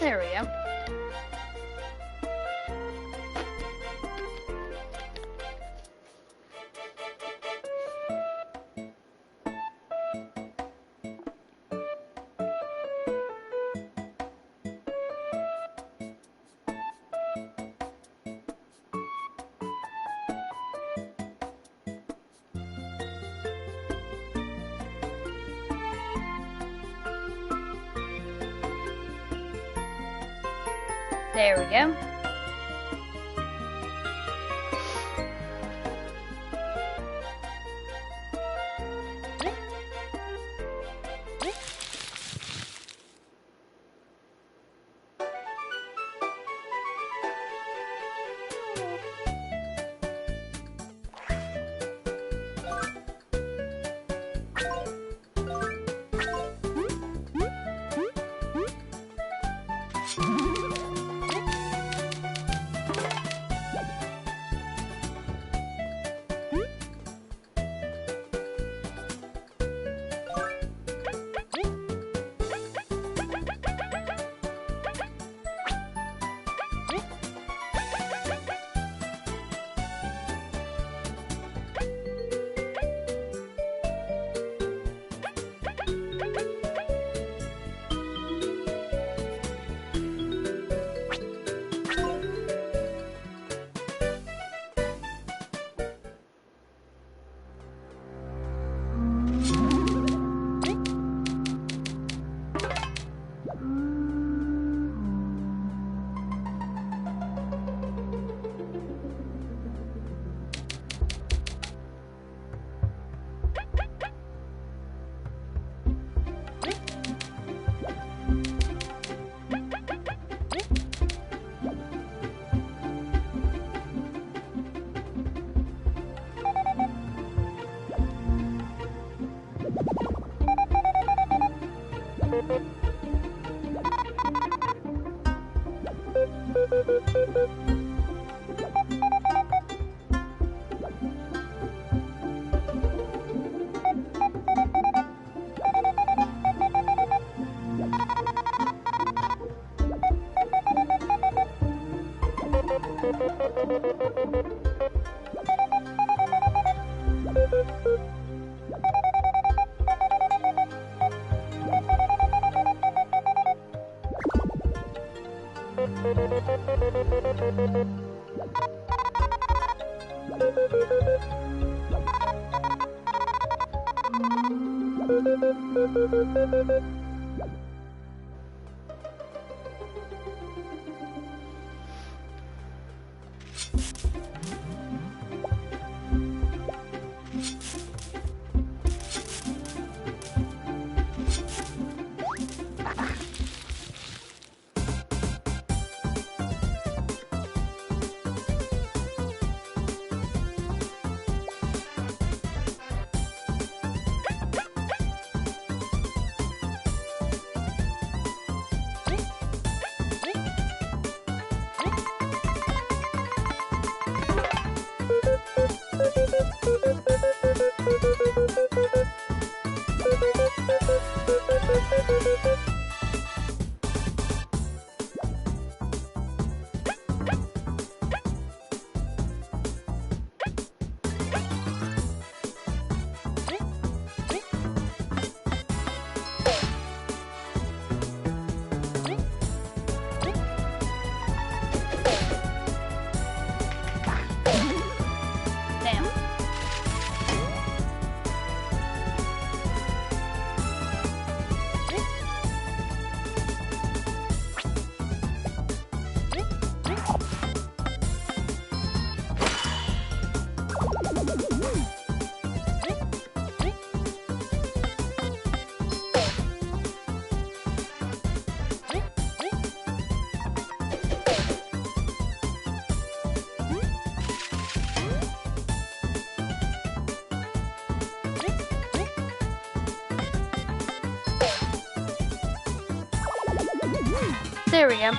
There we go. There we go. There we go.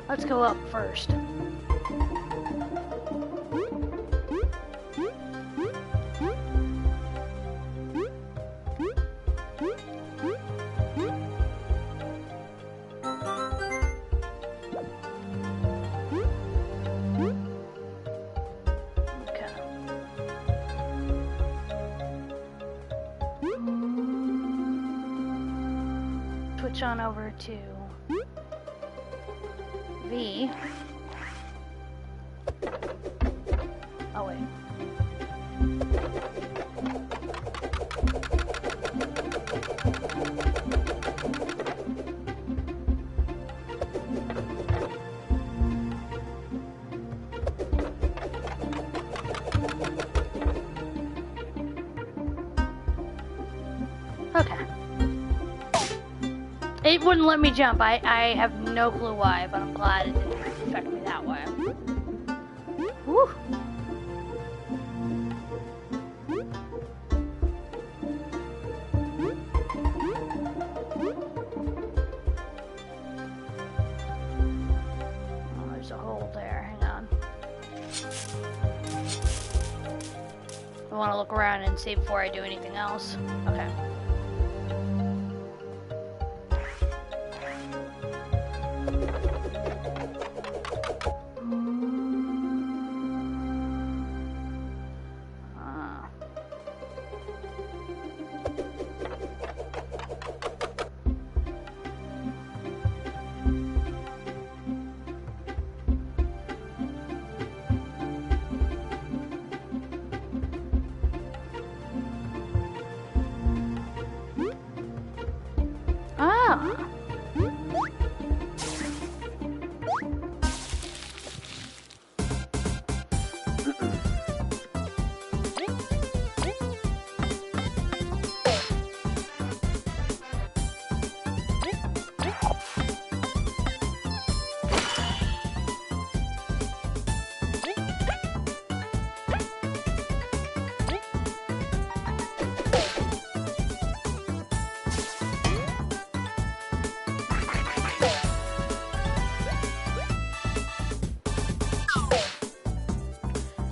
Let's go up first. Switch on over to V. Oh wait. Okay. It wouldn't let me jump. I have no clue why, but I'm glad it didn't affect me that way. Woo! Oh, there's a hole there. Hang on. I want to look around and see before I do anything else. Okay.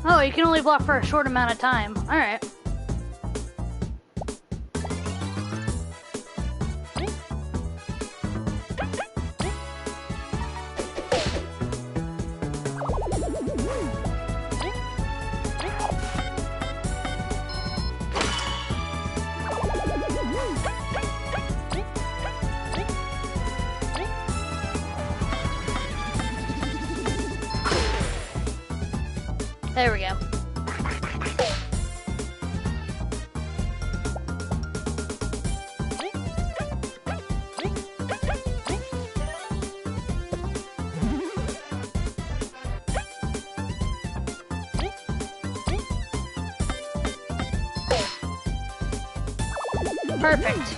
Oh, you can only block for a short amount of time. Alright. There we go. Perfect.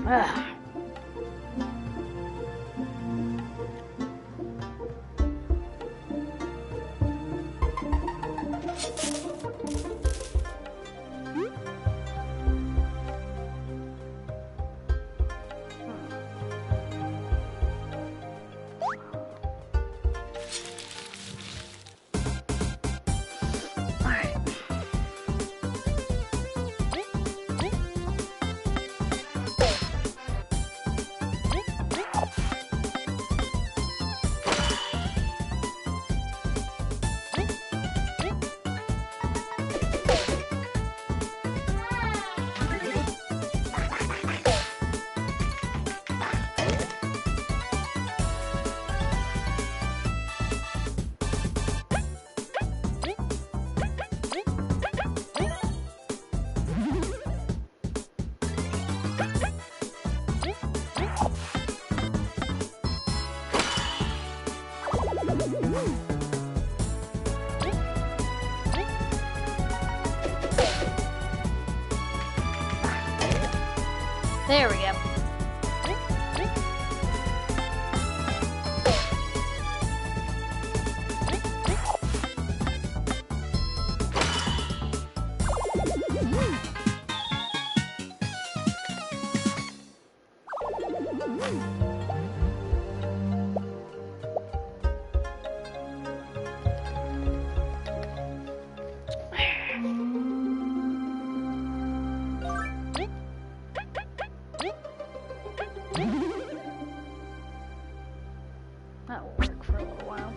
Ugh. There we go. That will work for a little while.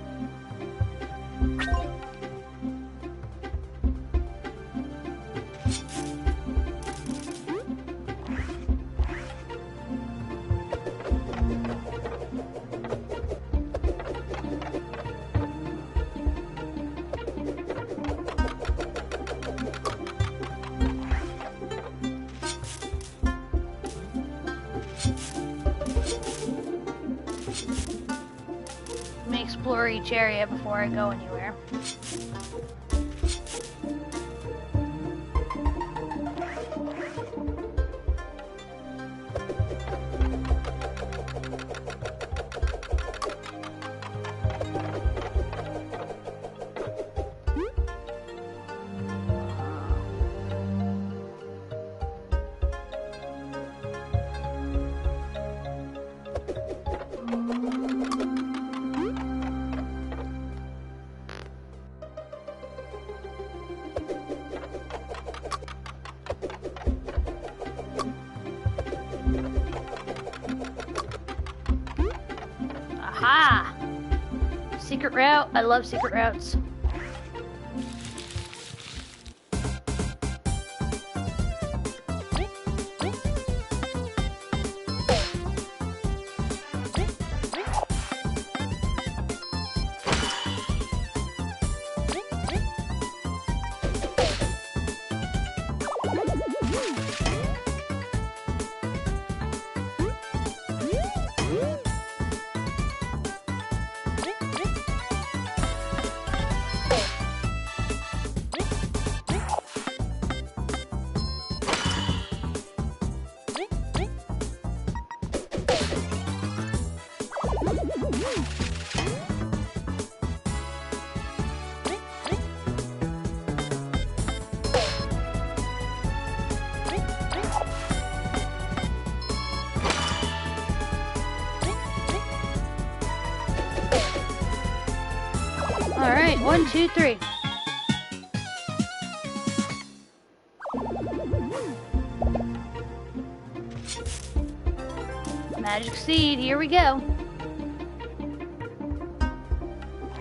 Let me explore each area before I go anywhere. Aha! Secret route. I love secret routes. Alright, 1, 2, 3. Magic seed, here we go.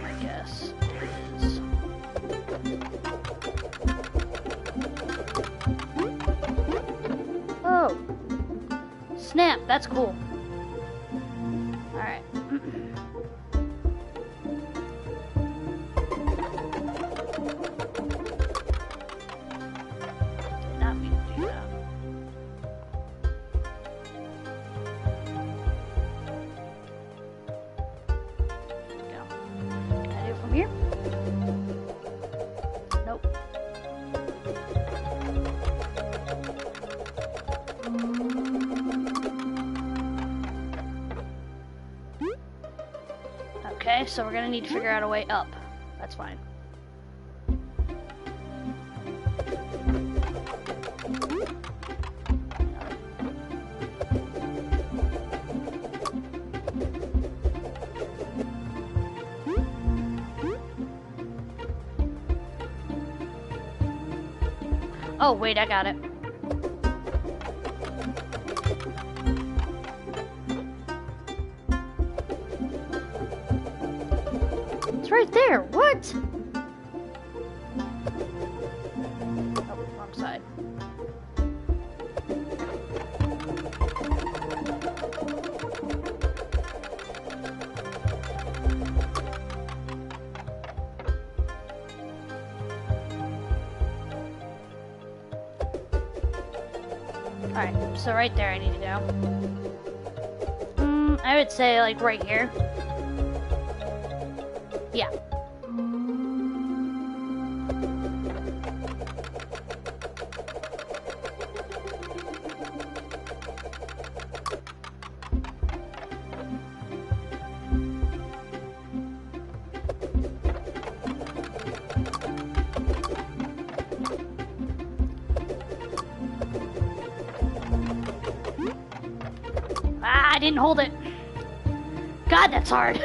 I guess it is. Oh. Snap, that's cool. Alright. Here? Nope. Okay, so we're gonna need to figure out a way up. That's fine. Oh, wait, I got it. It's right there. What? Oh, wrong side. Alright, so right there I need to go. I would say like right here. Yeah. Ah! I didn't hold it. God, that's hard.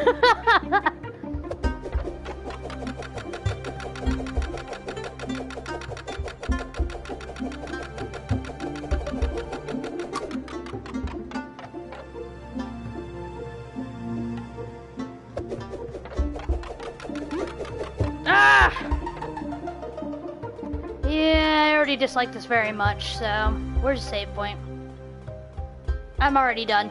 Ah! Yeah, I already dislike this very much, so where's the save point? I'm already done.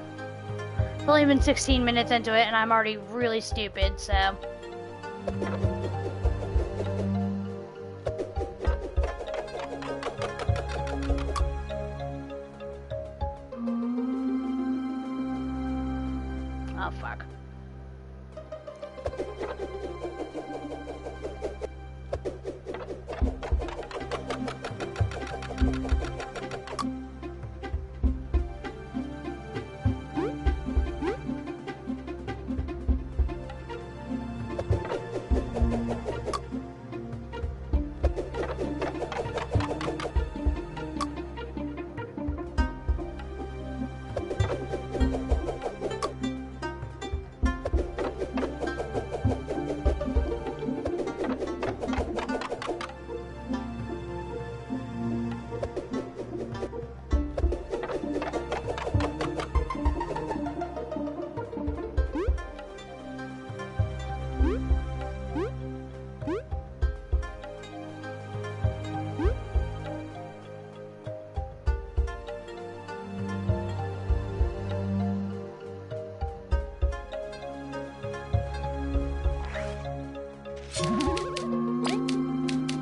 It's only been 16 minutes into it and I'm already really stupid, so. Oh, fuck.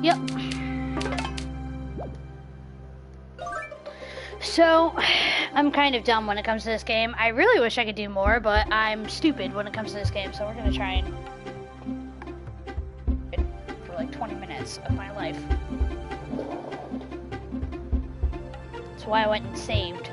Yep. So, I'm kind of dumb when it comes to this game. I really wish I could do more, but I'm stupid when it comes to this game, so we're gonna try and for like 20 minutes of my life. That's why I went and saved.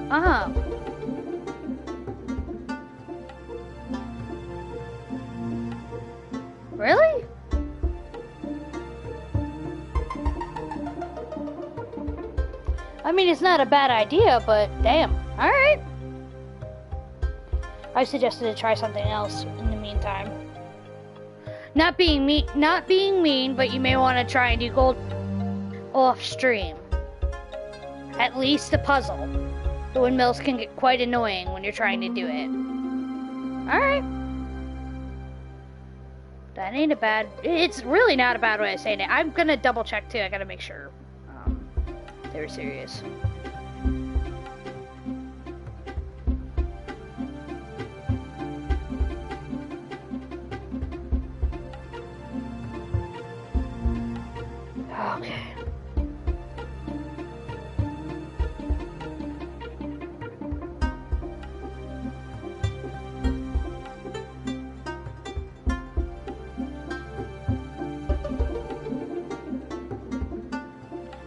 Uh-huh. Really? I mean, it's not a bad idea, but damn. Alright. I suggested to try something else in the meantime. Not being mean, but you may want to try and do gold off stream. At least the puzzle. The windmills can get quite annoying when you're trying to do it. Alright. That ain't a bad... It's really not a bad way of saying it. I'm gonna double check too. I gotta make sure they were serious. Okay.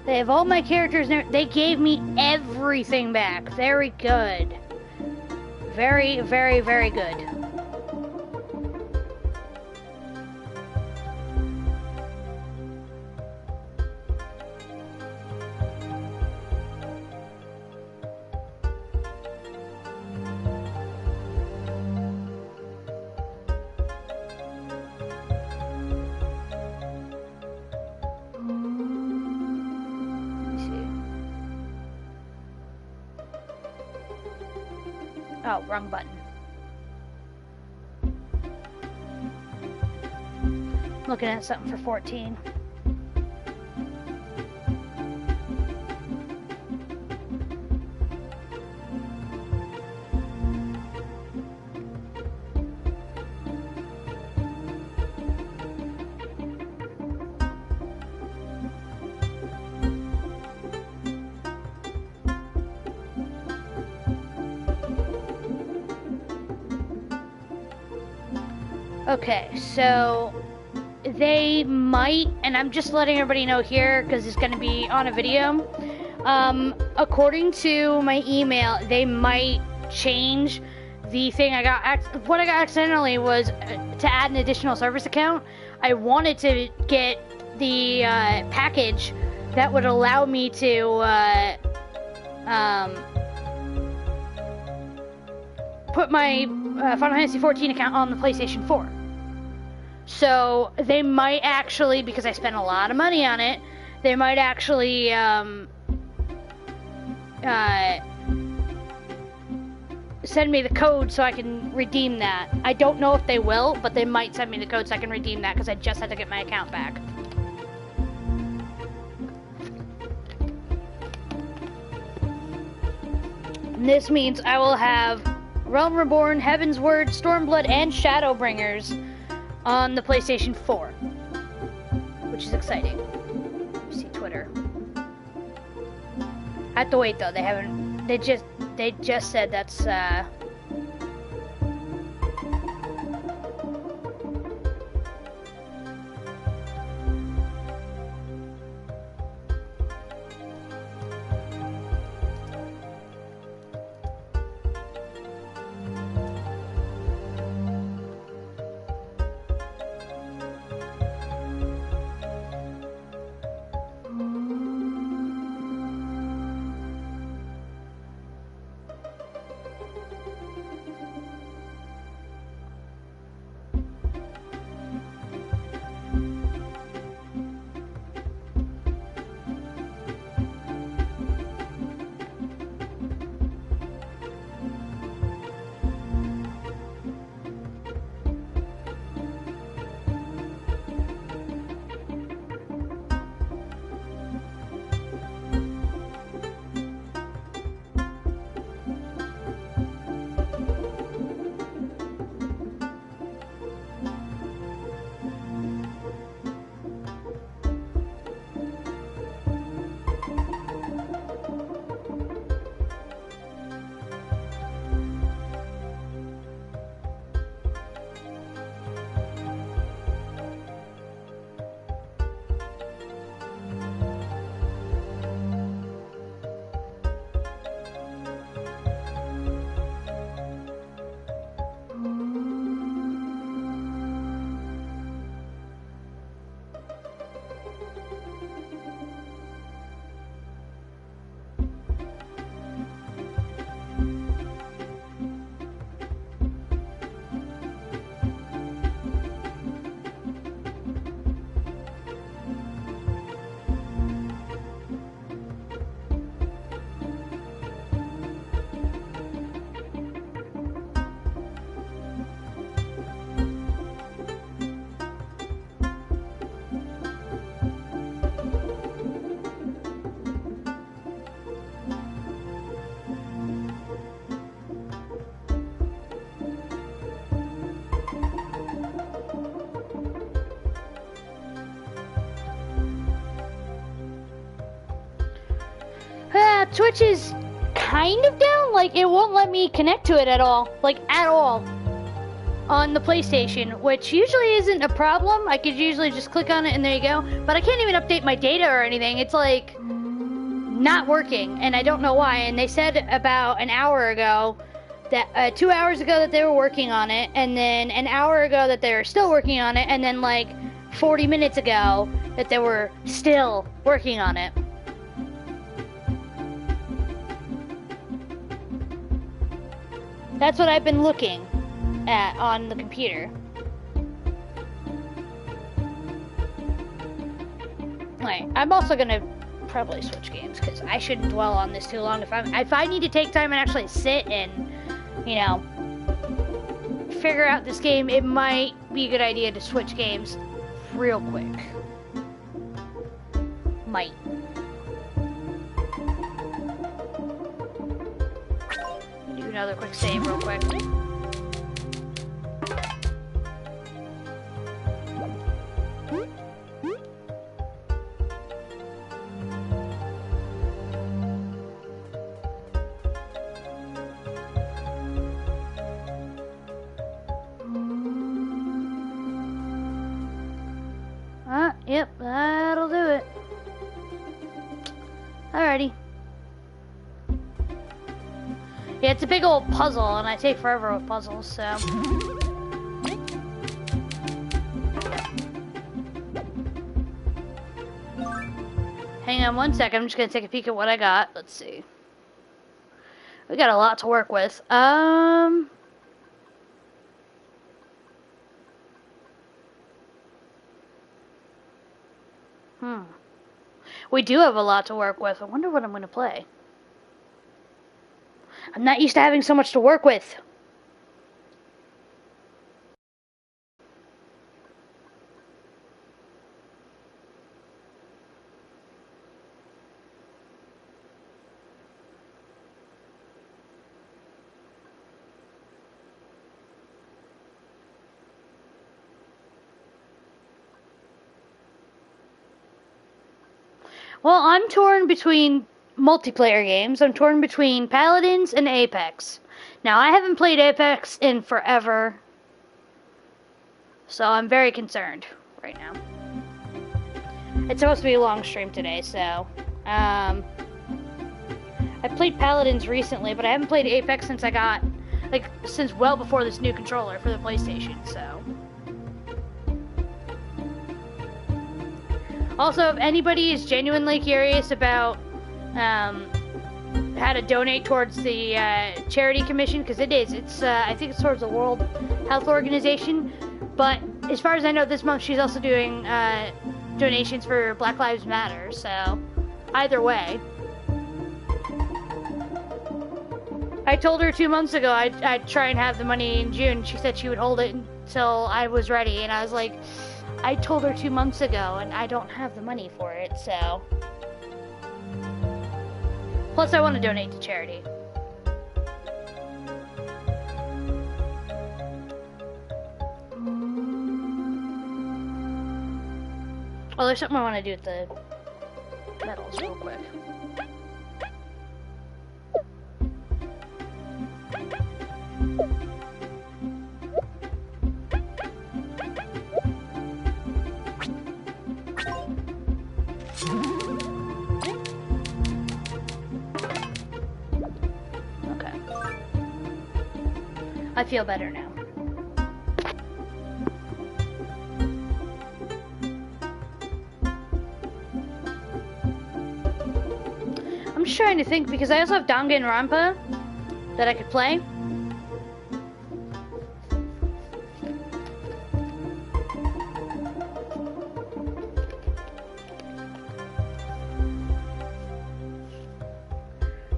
They have all my characters. They gave me everything back. Very good. Very, very, very good. Oh, wrong button. Looking at something for 14. Okay, so they might, and I'm just letting everybody know here because it's going to be on a video. According to my email, they might change the thing I got. What I got accidentally was to add an additional service account. I wanted to get the package that would allow me to put my Final Fantasy 14 account on the PlayStation 4. So they might actually, because I spent a lot of money on it, they might actually send me the code so I can redeem that. I don't know if they will, but they might send me the code so I can redeem that because I just had to get my account back. And this means I will have Realm Reborn, Heaven's Word, Stormblood, and Shadowbringers on the PlayStation 4, which is exciting. Let me see Twitter. I have to wait though. They haven't. They just said that's. Twitch is kind of down. Like, it won't let me connect to it at all. Like, at all. On the PlayStation, which usually isn't a problem. I could usually just click on it and there you go. But I can't even update my data or anything. It's like not working, and I don't know why. And they said about an hour ago that 2 hours ago that they were working on it, and then an hour ago that they were still working on it, and then like 40 minutes ago that they were still working on it. That's what I've been looking at on the computer. Right, I'm also gonna probably switch games because I shouldn't dwell on this too long. If I need to take time and actually sit and, you know, figure out this game, it might be a good idea to switch games real quick. Might. Do another quick save real quick. Yep, that'll do it. Alrighty. Yeah, it's a big old puzzle, and I take forever with puzzles, so. Hang on one second, I'm just gonna take a peek at what I got. Let's see. We got a lot to work with. We do have a lot to work with. I wonder what I'm going to play. I'm not used to having so much to work with. Well, I'm torn between multiplayer games. I'm torn between Paladins and Apex. Now, I haven't played Apex in forever, so I'm very concerned right now. It's supposed to be a long stream today, so I played Paladins recently, but I haven't played Apex since I got, since well before this new controller for the PlayStation, so. Also, if anybody is genuinely curious about how to donate towards the charity commission, because it's I think it's towards the World Health Organization, but as far as I know, this month she's also doing donations for Black Lives Matter, so either way. I told her 2 months ago I'd try and have the money in June. She said she would hold it until I was ready, and I was like, I told her 2 months ago, and I don't have the money for it, so. Plus, I want to donate to charity. Well, there's something I want to do with the medals real quick. I feel better now. I'm just trying to think because I also have Danganronpa that I could play.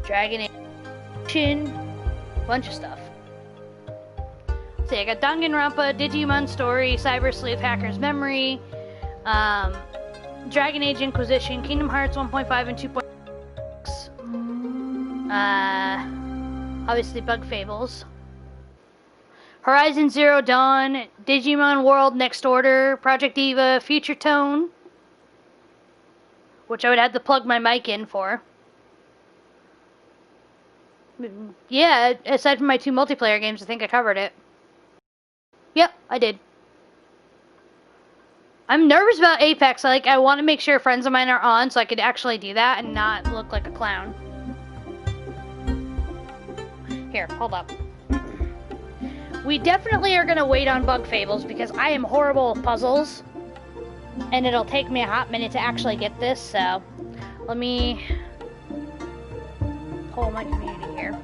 Dragon Age, bunch of stuff. I got Danganronpa, Digimon Story, Cyber Sleuth, Hacker's Memory, Dragon Age Inquisition, Kingdom Hearts 1.5 and 2.6, obviously Bug Fables, Horizon Zero Dawn, Digimon World Next Order, Project Diva, Future Tone, which I would have to plug my mic in for. Yeah, aside from my 2 multiplayer games, I think I covered it. Yep, I did. I'm nervous about Apex. I want to make sure friends of mine are on so I could actually do that and not look like a clown. Here, hold up. We definitely are going to wait on Bug Fables because I am horrible with puzzles. And it'll take me a hot minute to actually get this, so let me pull my community here.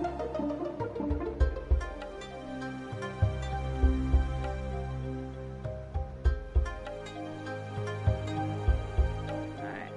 Alright.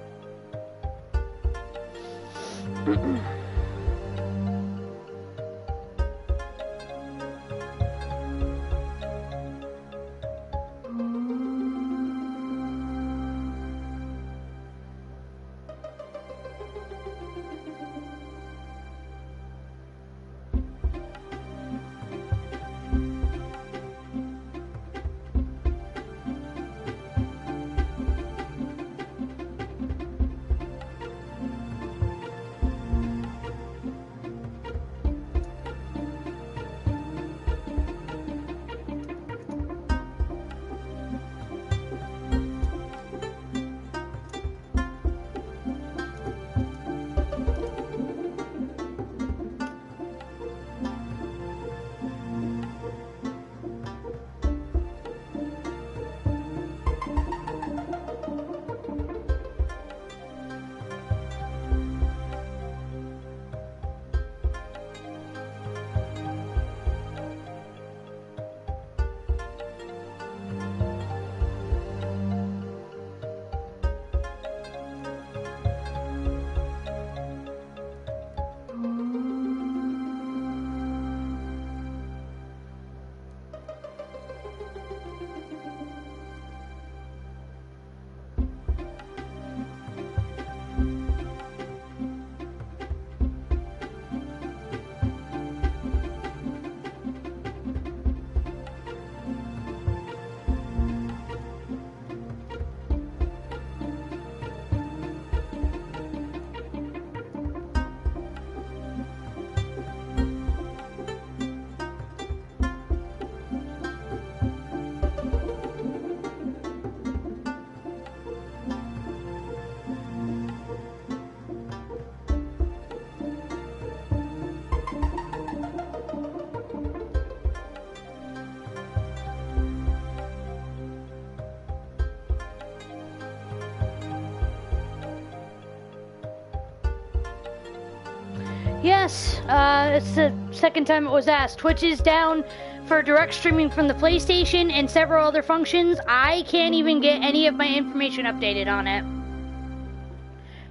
Yes, it's the second time it was asked. Twitch is down for direct streaming from the PlayStation and several other functions. I can't even get any of my information updated on it.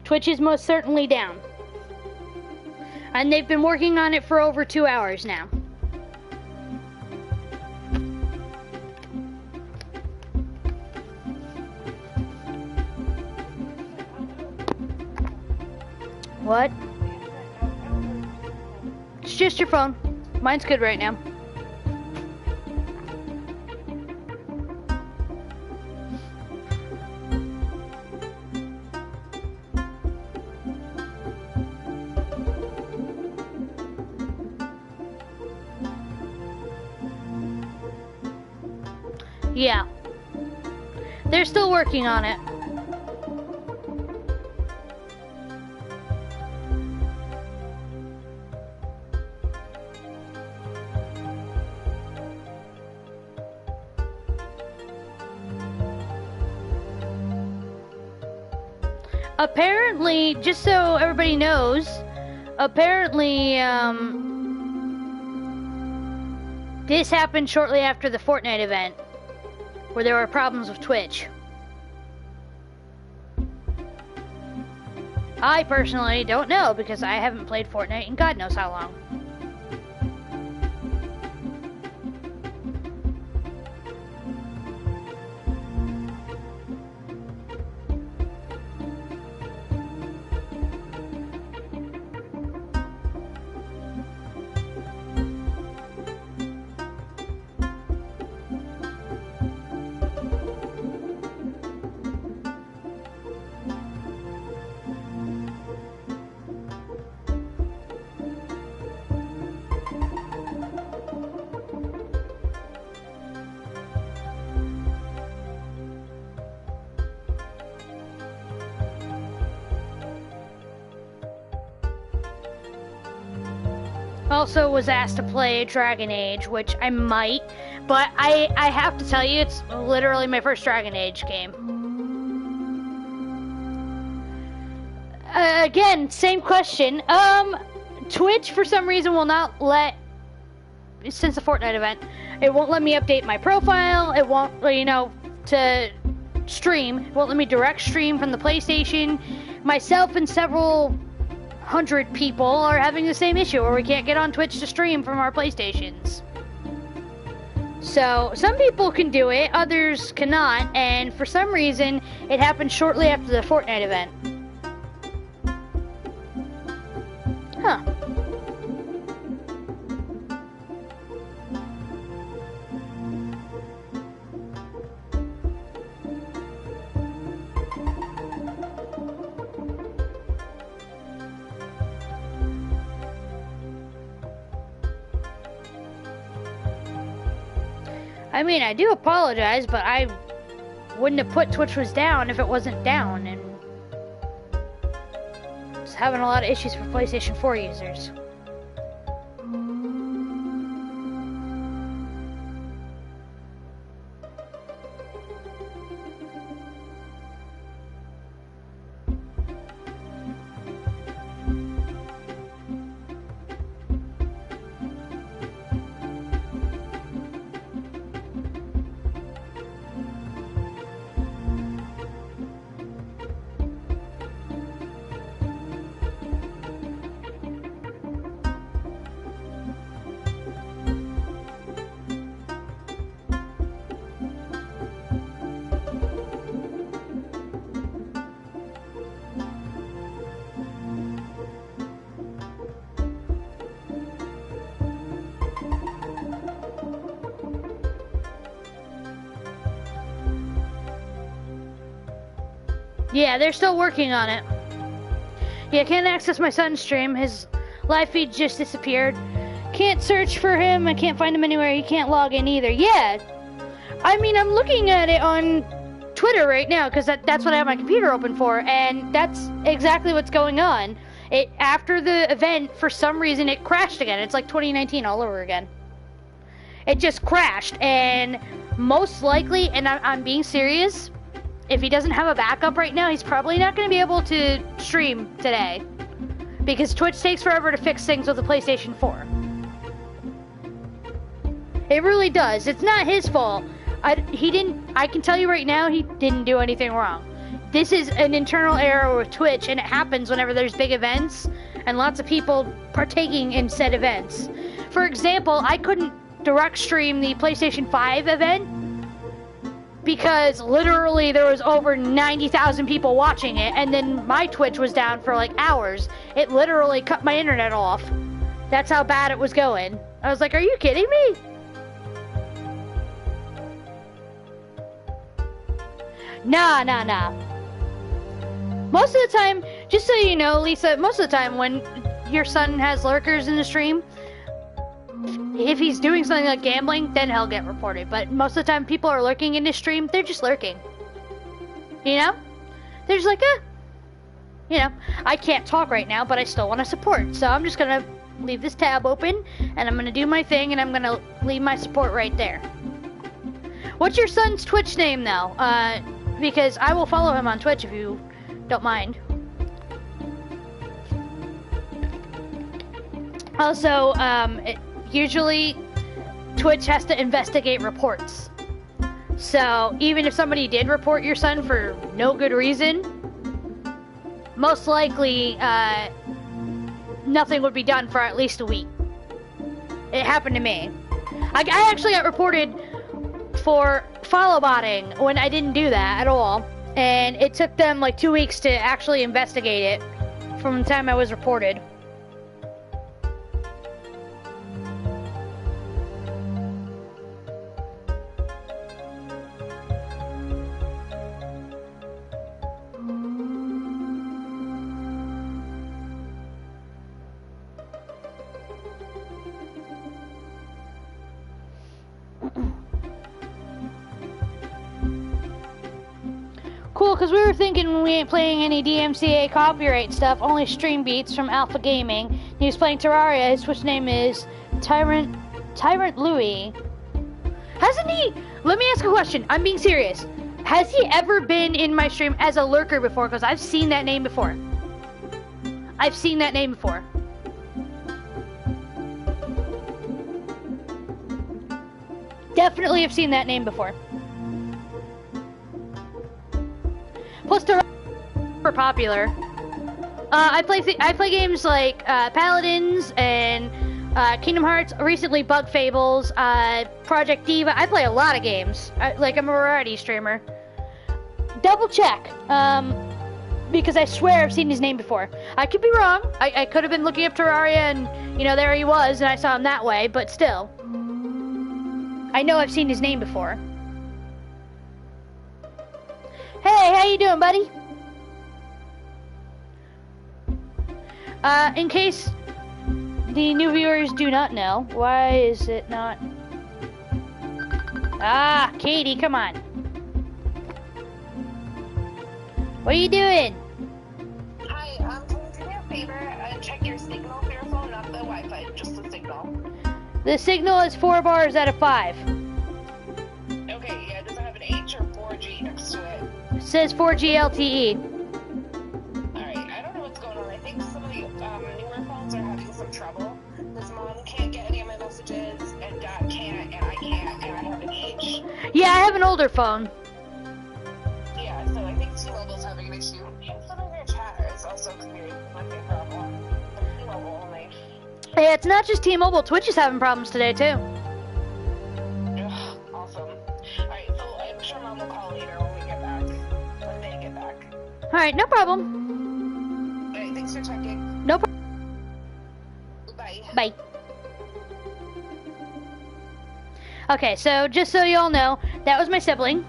Twitch is most certainly down. And they've been working on it for over 2 hours now. What? It's just your phone. Mine's good right now. Yeah. They're still working on it. Apparently, just so everybody knows, apparently, this happened shortly after the Fortnite event, where there were problems with Twitch. I personally don't know, because I haven't played Fortnite in God knows how long. also was asked to play Dragon Age, which I might, but I have to tell you, it's literally my first Dragon Age game. Again, same question. Twitch, for some reason, will not let, since the Fortnite event, it won't let me update my profile, it won't, you know, to stream, it won't let me direct stream from the PlayStation. Myself and several hundred people are having the same issue where we can't get on Twitch to stream from our PlayStations. So, some people can do it, others cannot, and for some reason, it happened shortly after the Fortnite event. Huh. I mean, I do apologize, but I wouldn't have put Twitch was down if it wasn't down, and it's having a lot of issues for PlayStation 4 users. Yeah, they're still working on it. Yeah, can't access my son's stream. His live feed just disappeared. Can't search for him. I can't find him anywhere. He can't log in either. Yeah. I mean, I'm looking at it on Twitter right now because that's what I have my computer open for, and that's exactly what's going on. After the event, for some reason, it crashed again. It's like 2019 all over again. It just crashed, and most likely, and I'm being serious, if he doesn't have a backup right now, he's probably not going to be able to stream today. Because Twitch takes forever to fix things with the PlayStation 4. It really does. It's not his fault. I can tell you right now, he didn't do anything wrong. This is an internal error with Twitch, and it happens whenever there's big events and lots of people partaking in said events. For example, I couldn't direct stream the PlayStation 5 event because literally there was over 90,000 people watching it, and then my Twitch was down for like hours. It literally cut my internet off. That's how bad it was going. I was like, are you kidding me? Nah. Most of the time, just so you know, Lisa, most of the time when your son has lurkers in the stream, if he's doing something like gambling, then he'll get reported. But most of the time people are lurking in the stream, they're just lurking. You know? They're just like, you know, I can't talk right now, but I still want to support. So I'm just going to leave this tab open, and I'm going to do my thing, and I'm going to leave my support right there. What's your son's Twitch name, though? Because I will follow him on Twitch if you don't mind. Also, usually Twitch has to investigate reports. So even if somebody did report your son for no good reason, most likely nothing would be done for at least a week. It happened to me. I actually got reported for follow botting when I didn't do that at all, and it took them like 2 weeks to actually investigate it from the time I was reported. Cool. cool, because we were thinking we ain't playing any DMCA copyright stuff, only stream beats from Alpha Gaming. He was playing Terraria. His Twitch name is Tyrant Louis. Hasn't he? Let me ask a question. I'm being serious. Has he ever been in my stream as a lurker before? Because I've seen that name before. I've seen that name before. Definitely have seen that name before. Plus, they're super popular. I play games like Paladins and Kingdom Hearts. Recently, Bug Fables, Project Diva. I play a lot of games. I'm a variety streamer. Double check, because I swear I've seen his name before. I could be wrong. I could have been looking up Terraria and there he was, and I saw him that way. But still, I know I've seen his name before. Hey, how you doing, buddy? In case the new viewers do not know, why is it not? Ah, Katie, come on. What are you doing? Hi, can you do me a favor and check your signal for your phone, not the Wi-Fi, just the signal. The signal is 4 bars out of 5. Okay, yeah, does it have an H or 4G next to it? It says 4G LTE. Alright, I don't know what's going on. I think some of the newer phones are having some trouble. This mom can't get any of my messages, and dad can't, and I can't, and I have an H. Yeah, I have an older phone. Yeah, so I think T-Mobile's having an issue. And some of your chat is also creating like a problem. T-Mobile only. Hey, it's not just T-Mobile. Twitch is having problems today, too. Ugh, awesome. Alright, so I'm sure mom will call later when we get back. When they get back. Alright, no problem. Alright, thanks for checking. No problem. Bye. Bye. Okay, so just so you all know, that was my sibling.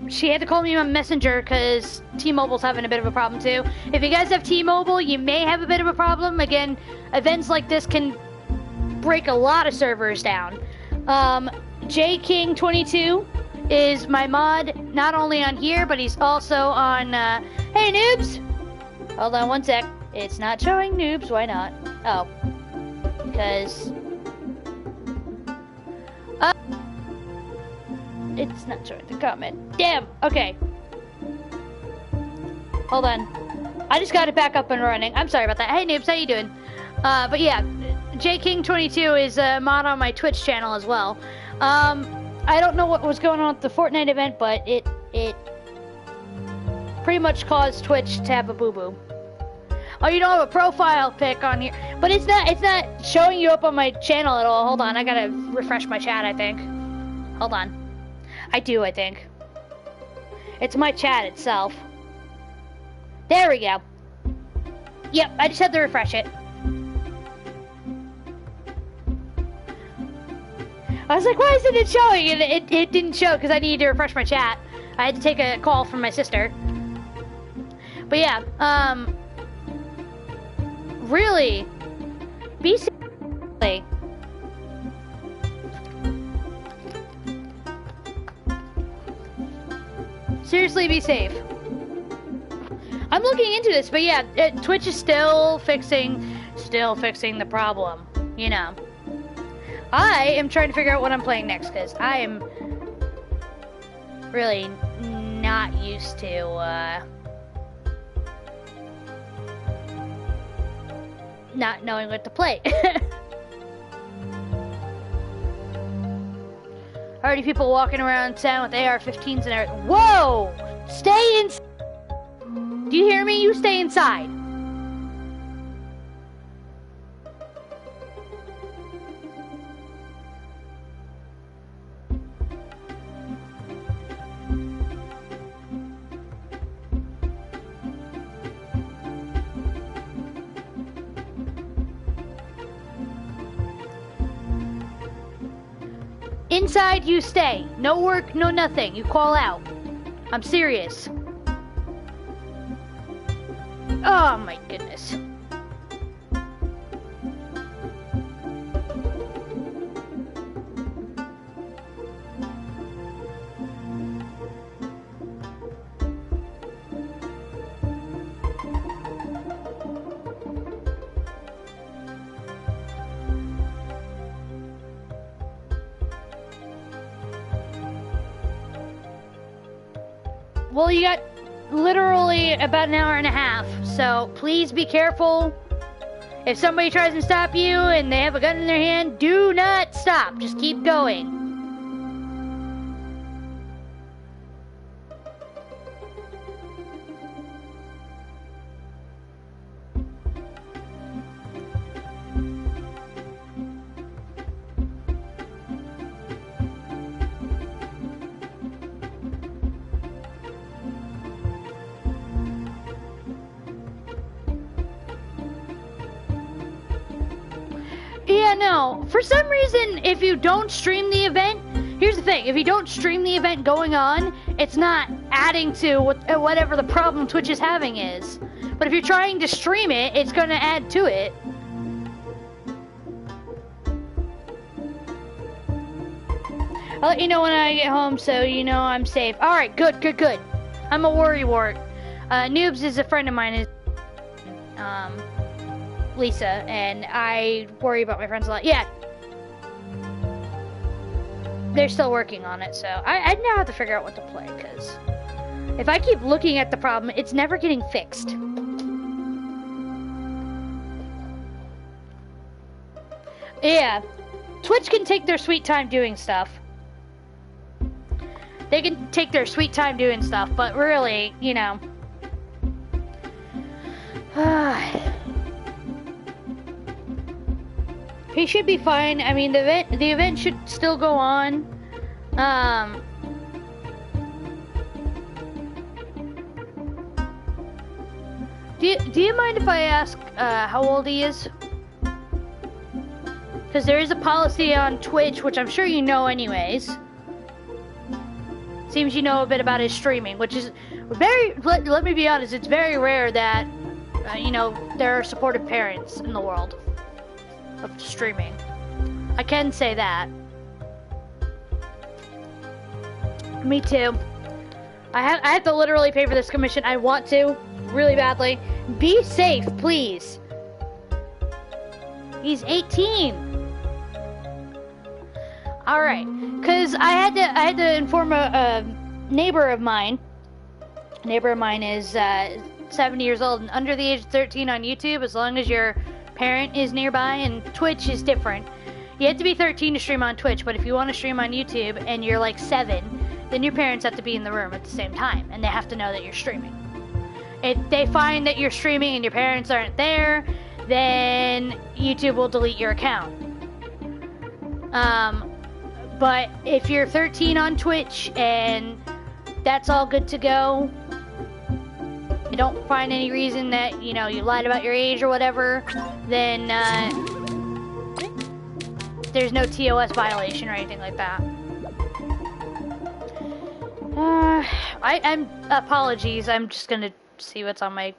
She had to call me on Messenger because T-Mobile's having a bit of a problem too. If you guys have T-Mobile, you may have a bit of a problem. Again, events like this can break a lot of servers down. JKing22 is my mod, not only on here, but he's also on, hey noobs! Hold on one sec. It's not showing noobs, why not? Oh. Because... it's not showing the comment. Damn, okay. Hold on. I just got it back up and running. I'm sorry about that. Hey noobs, how you doing? But yeah, JKing22 is a mod on my Twitch channel as well. I don't know what was going on with the Fortnite event, but it pretty much caused Twitch to have a boo-boo. Oh, you don't have a profile pic on here, but it's not showing you up on my channel at all. Hold on, I gotta refresh my chat, I think. Hold on. I do, I think. It's my chat itself. There we go. Yep, I just had to refresh it. I was like, why isn't it showing? And it didn't show because I needed to refresh my chat. I had to take a call from my sister. But yeah, really, be safe. Seriously, be safe. I'm looking into this, but yeah, Twitch is still fixing the problem, you know. I am trying to figure out what I'm playing next, because I am really not used to, not knowing what to play. Already people walking around town with AR-15s and everything. Whoa! Stay inside! Do you hear me? You stay inside. Inside you stay. No work, no nothing. You call out. I'm serious. Oh my goodness. Well, you got literally about an hour and a half, so please be careful. If somebody tries to stop you and they have a gun in their hand, do not stop. Just keep going. Yeah, no. For some reason, if you don't stream the event, here's the thing. If you don't stream the event going on, it's not adding to whatever the problem Twitch is having is. But if you're trying to stream it, it's going to add to it. I'll let you know when I get home so you know I'm safe. Alright, good, good, good. I'm a worrywart. Noobs is a friend of mine. Lisa, and I worry about my friends a lot. Yeah. They're still working on it, so I now have to figure out what to play, because if I keep looking at the problem, it's never getting fixed. Yeah. Twitch can take their sweet time doing stuff. They can take their sweet time doing stuff, but really, you know. He should be fine. I mean, the event should still go on. Do you mind if I ask how old he is? Because there is a policy on Twitch, which I'm sure you know anyways. Seems you know a bit about his streaming, which is very, let me be honest, it's very rare that, you know, there are supportive parents in the world of streaming. I can say that. Me too. I have to literally pay for this commission. I want to, really badly. Be safe, please. He's 18. All right, because I had to inform a neighbor of mine. A neighbor of mine is 70 years old and under the age of 13 on YouTube, as long as your parent is nearby, and Twitch is different. You have to be 13 to stream on Twitch, but if you want to stream on YouTube and you're like 7, then your parents have to be in the room at the same time, and they have to know that you're streaming. If they find that you're streaming and your parents aren't there, then YouTube will delete your account. But if you're 13 on Twitch and that's all good to go, you don't find any reason that, you know, you lied about your age or whatever, then there's no TOS violation or anything like that. I'm apologies. I'm just gonna see what's on my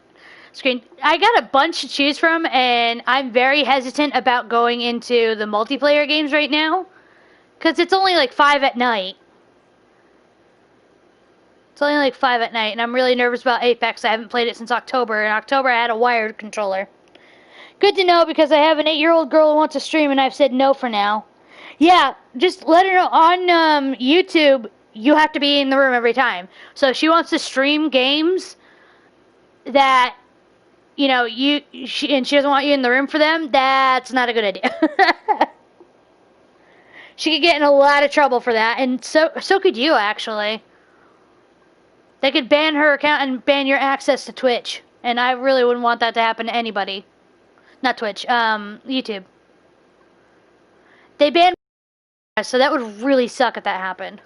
screen. I got a bunch to choose from, and I'm very hesitant about going into the multiplayer games right now, because it's only like 5 at night. It's only like 5 at night, and I'm really nervous about Apex. I haven't played it since October. In October, I had a wired controller. Good to know, because I have an 8-year-old girl who wants to stream, and I've said no for now. Yeah, just let her know. On YouTube, you have to be in the room every time. So if she wants to stream games that, you know, she doesn't want you in the room for them, that's not a good idea. She could get in a lot of trouble for that, and so could you, actually. They could ban her account and ban your access to Twitch, and I really wouldn't want that to happen to anybody. Not Twitch, YouTube. They banned me, so that would really suck if that happened.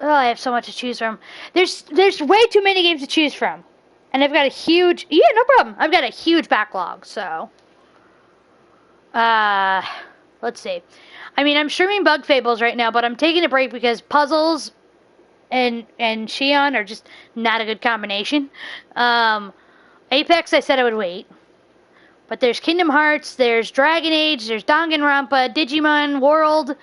Oh, I have so much to choose from. There's way too many games to choose from. And I've got a huge... Yeah, no problem. I've got a huge backlog, so... let's see. I mean, I'm streaming Bug Fables right now, but I'm taking a break because puzzles and Shion are just not a good combination. Apex, I said I would wait. But there's Kingdom Hearts, there's Dragon Age, there's Danganronpa, Digimon World,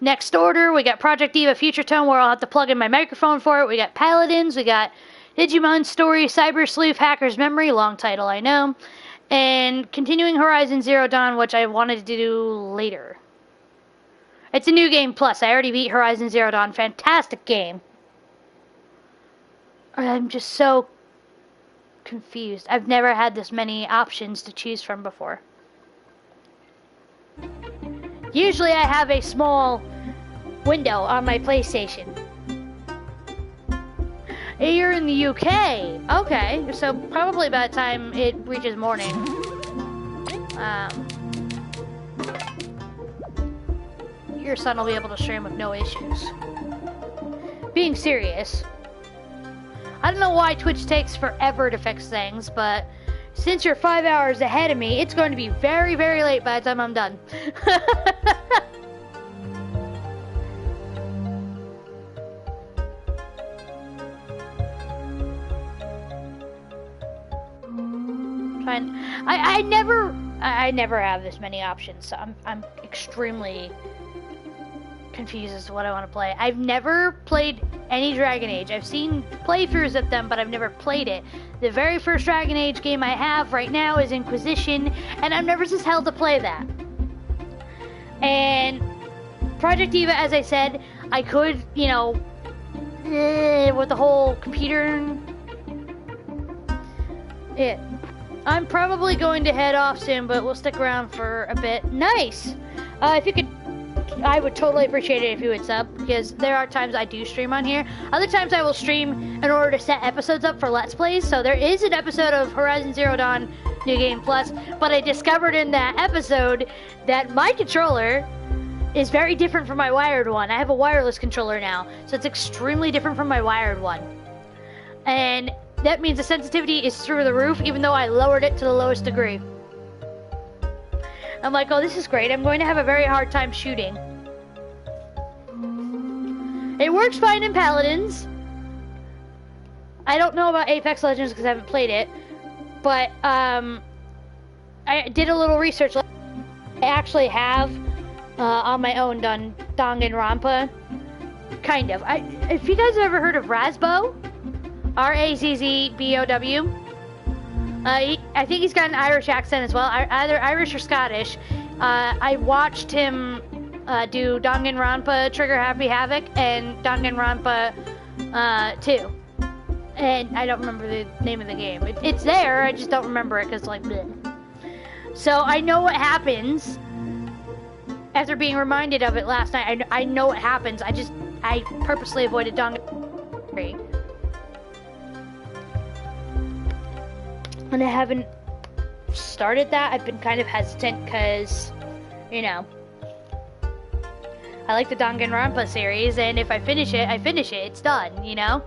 Next Order, we got Project Eva Future Tone where I'll have to plug in my microphone for it, we got Paladins, we got Digimon Story, Cyber Sleuth, Hacker's Memory, long title I know, and continuing Horizon Zero Dawn, which I wanted to do later. It's a new game plus, I already beat Horizon Zero Dawn, fantastic game. I'm just so confused. I've never had this many options to choose from before. Usually I have a small window on my PlayStation. You're in the UK. Okay, so probably by the time it reaches morning. Your son will be able to stream with no issues. Being serious. I don't know why Twitch takes forever to fix things, but since you're 5 hours ahead of me, it's going to be very, very late by the time I'm done. Fine. I never have this many options, so I'm extremely confused as to what I want to play. I've never played any Dragon Age. I've seen playthroughs of them, but I've never played it. The very first Dragon Age game I have right now is Inquisition, and I'm nervous as hell to play that. And Project Eva, as I said, I could, you know, with the whole computer. Yeah. I'm probably going to head off soon, but we'll stick around for a bit. Nice! If you could, I would totally appreciate it if you would sub, because there are times I do stream on here. Other times I will stream in order to set episodes up for Let's Plays. So there is an episode of Horizon Zero Dawn New Game Plus, but I discovered in that episode that my controller is very different from my wired one. I have a wireless controller now, so it's extremely different from my wired one. And that means the sensitivity is through the roof, even though I lowered it to the lowest degree. I'm like, oh, this is great. I'm going to have a very hard time shooting. It works fine in Paladins. I don't know about Apex Legends because I haven't played it. But I did a little research. I actually have, on my own, done Danganronpa. Kind of. If you guys have ever heard of Razbow, Razzbow. I think he's got an Irish accent as well, either Irish or Scottish. I watched him do Danganronpa Trigger Happy Havoc and Danganronpa 2. And I don't remember the name of the game. It's there, I just don't remember it because, like, bleh. So I know what happens after being reminded of it last night. I know what happens. I purposely avoided Danganronpa. And I haven't started that. I've been kind of hesitant because, you know, I like the Danganronpa series, and if I finish it, it's done, you know?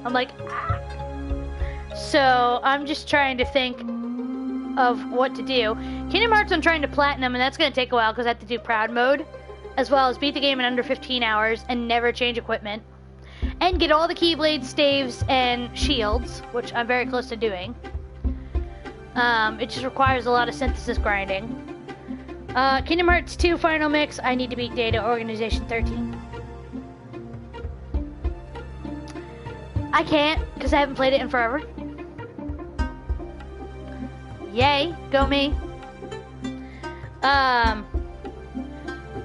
I'm like, ah. So I'm just trying to think of what to do. Kingdom Hearts I'm trying to platinum, and that's going to take a while because I have to do proud mode, as well as beat the game in under 15 hours and never change equipment. And get all the Keyblades, staves, and shields, which I'm very close to doing. It just requires a lot of synthesis grinding. Kingdom Hearts 2 Final Mix, I need to beat Data Organization 13. I can't, because I haven't played it in forever. Yay, go me. I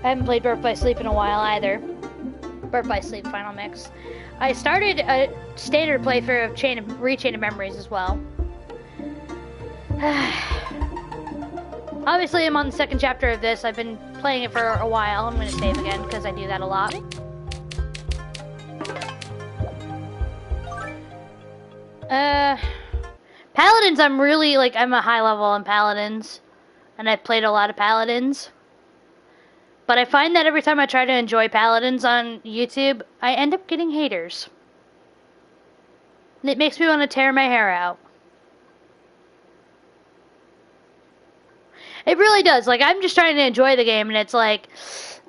haven't played Birth by Sleep in a while either. Birth by Sleep Final Mix. I started a standard playthrough of Rechain of Memories as well. Obviously, I'm on the second chapter of this. I've been playing it for a while. I'm going to save again because I do that a lot. Paladins, I'm a high level in Paladins. And I've played a lot of Paladins. But I find that every time I try to enjoy Paladins on YouTube, I end up getting haters. And it makes me want to tear my hair out. It really does. Like, I'm just trying to enjoy the game, and it's like,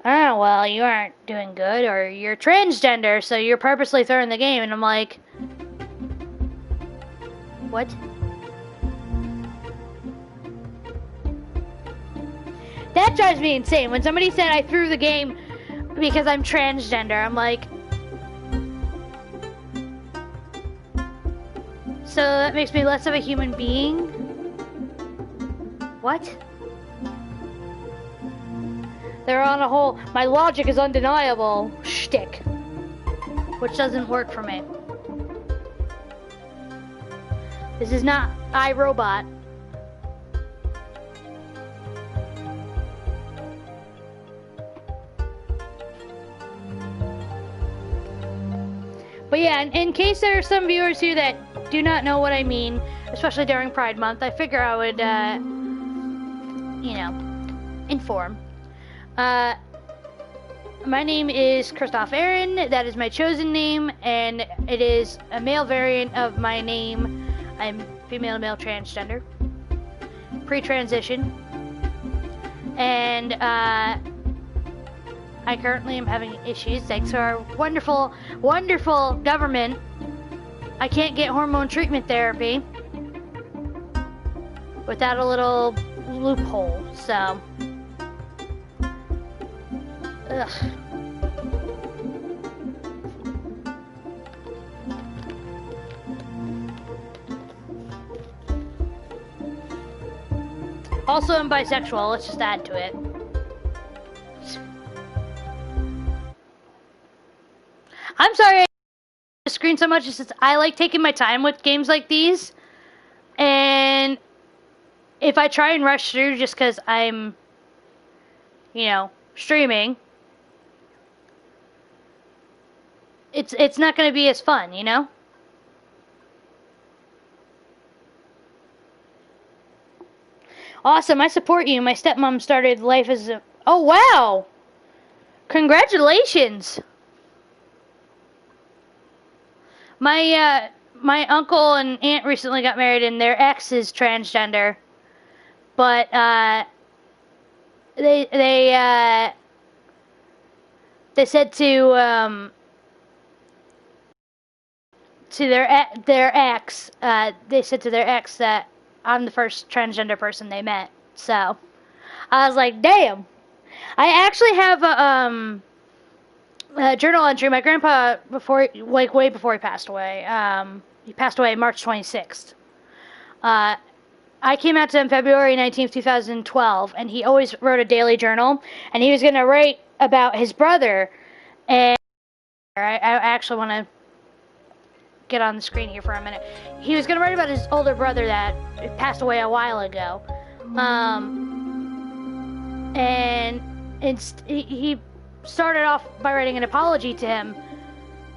oh, well, you aren't doing good, or you're transgender, so you're purposely throwing the game. And I'm like, what? That drives me insane. When somebody said I threw the game because I'm transgender, I'm like, so that makes me less of a human being? What? They're on a whole, my logic is undeniable shtick, which doesn't work for me. This is not iRobot. But yeah, in case there are some viewers here that do not know what I mean, especially during Pride Month, I figure I would, you know, inform. My name is Christoph Aaron. That is my chosen name, and it is a male variant of my name. I'm female to male transgender, pre-transition, and I currently am having issues thanks to our wonderful, wonderful government. I can't get hormone treatment therapy without a little loophole, so. Ugh. Also, I'm bisexual. Let's just add to it. I'm sorry I the screen so much. It's just I like taking my time with games like these, and if I try and rush through just because I'm, you know, streaming, it's not going to be as fun, you know? Awesome, I support you. My stepmom started life as a... Oh, wow! Congratulations! My uncle and aunt recently got married, and their ex is transgender. But, they said to their ex, they said to their ex that I'm the first transgender person they met. So, I was like, damn. I actually have a journal entry. My grandpa, way before he passed away, he passed away March 26th. I came out to him February 19th, 2012, and he always wrote a daily journal, and he was going to write about his brother, and I actually want to get on the screen here for a minute. He was going to write about his older brother that passed away a while ago, and he started off by writing an apology to him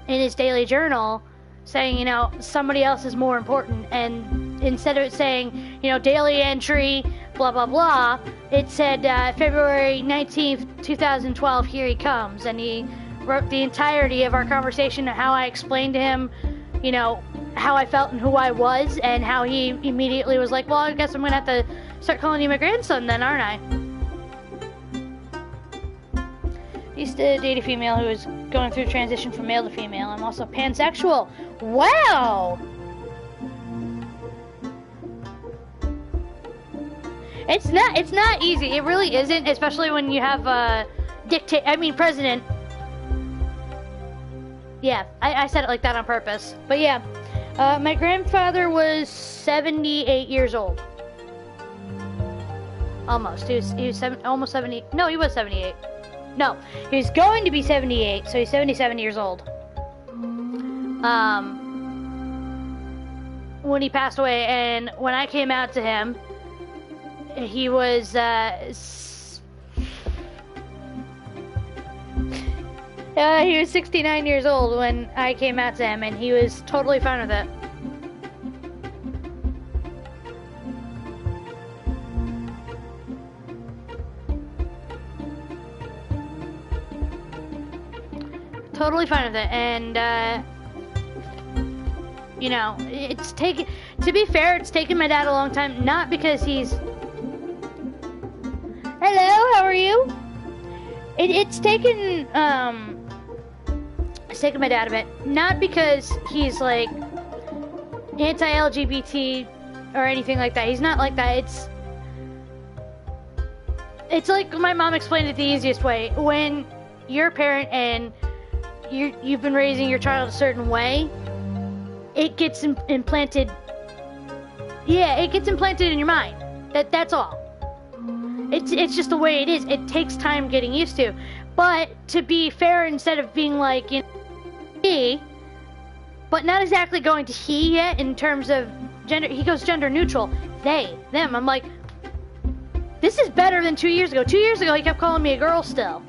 in his daily journal, saying, you know, somebody else is more important, and instead of it saying, you know, daily entry, blah, blah, blah, it said, February 19th, 2012, here he comes, and he wrote the entirety of our conversation, how I explained to him, you know, how I felt and who I was, and how he immediately was like, well, I guess I'm gonna have to start calling you my grandson then, aren't I? I used to date a female who was going through transition from male to female. I'm also pansexual. Wow! It's not easy. It really isn't, especially when you have a president. Yeah, I said it like that on purpose. But yeah, my grandfather was 78 years old. Almost. He was almost 70. No, he was 78. No, he was going to be 78, so he's 77 years old. When he passed away, and when I came out to him, he was, he was 69 years old when I came out to him, and he was totally fine with it. Totally fine with it, and, you know, to be fair, it's taken my dad a long time, not because he's... Hello, how are you? It's taken my dad a bit, not because he's, like, anti-LGBT or anything like that. He's not like that. It's like my mom explained it the easiest way. When you're a parent and you've been raising your child a certain way, it gets implanted. Yeah, it gets implanted in your mind. That's all. It's just the way it is. It takes time getting used to. But to be fair, instead of being like, you know, he, but not exactly going to he yet in terms of gender. He goes gender neutral. They, them. I'm like, this is better than 2 years ago. 2 years ago, he kept calling me a girl still.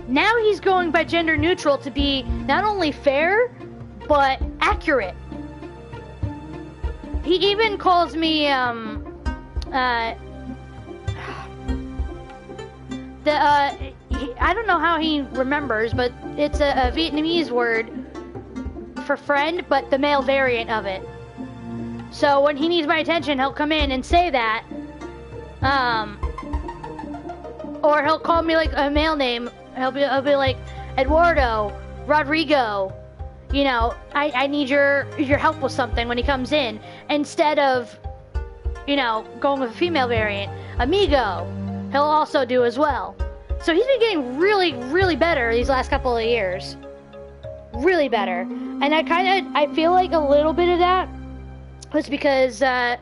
Now he's going by gender neutral to be not only fair, but accurate. He even calls me, I don't know how he remembers, but it's a Vietnamese word for friend, but the male variant of it. So when he needs my attention, he'll come in and say that. Or he'll call me like a male name. He'll be like, Eduardo, Rodrigo, you know, I need your help with something when he comes in. Instead of, you know, going with a female variant, amigo, he'll also do as well. So he's been getting really, really better these last couple of years. Really better. And I feel like a little bit of that was because, yeah.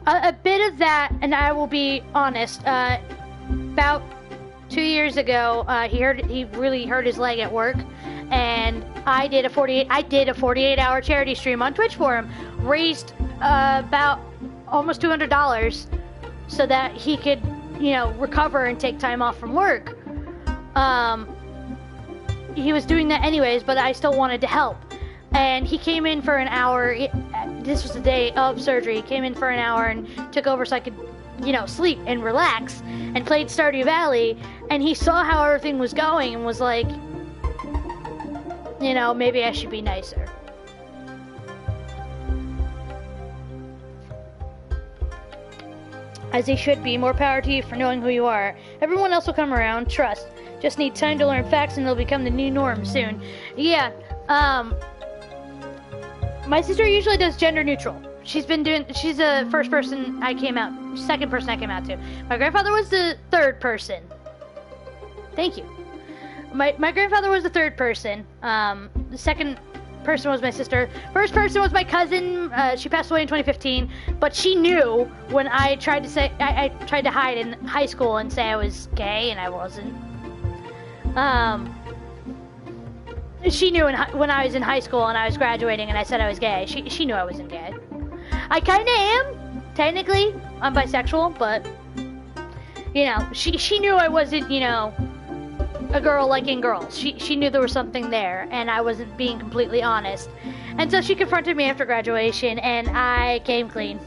A bit of that, and I will be honest, about 2 years ago, he really hurt his leg at work, and I did a 48-hour charity stream on Twitch for him, raised about almost $200 so that he could, you know, recover and take time off from work. He was doing that anyways, but I still wanted to help. And he came in for an hour. This was the day of surgery. He came in for an hour and took over so I could, you know, sleep and relax, and played Stardew Valley. And he saw how everything was going and was like, you know, maybe I should be nicer. As he should be. More power to you for knowing who you are. Everyone else will come around. Trust. Just need time to learn facts and they'll become the new norm soon. Yeah, my sister usually does gender neutral. She's the first person second person I came out to. My grandfather was the third person. Thank you. My grandfather was the third person. The second person was my sister. First person was my cousin. She passed away in 2015, but she knew when I tried to I tried to hide in high school and say I was gay, and I wasn't. She knew when I was in high school and I was graduating and I said I was gay. She knew I wasn't gay. I kind of am, technically. I'm bisexual, but, you know, she knew I wasn't, you know, a girl liking girls. She knew there was something there and I wasn't being completely honest. And so she confronted me after graduation and I came clean.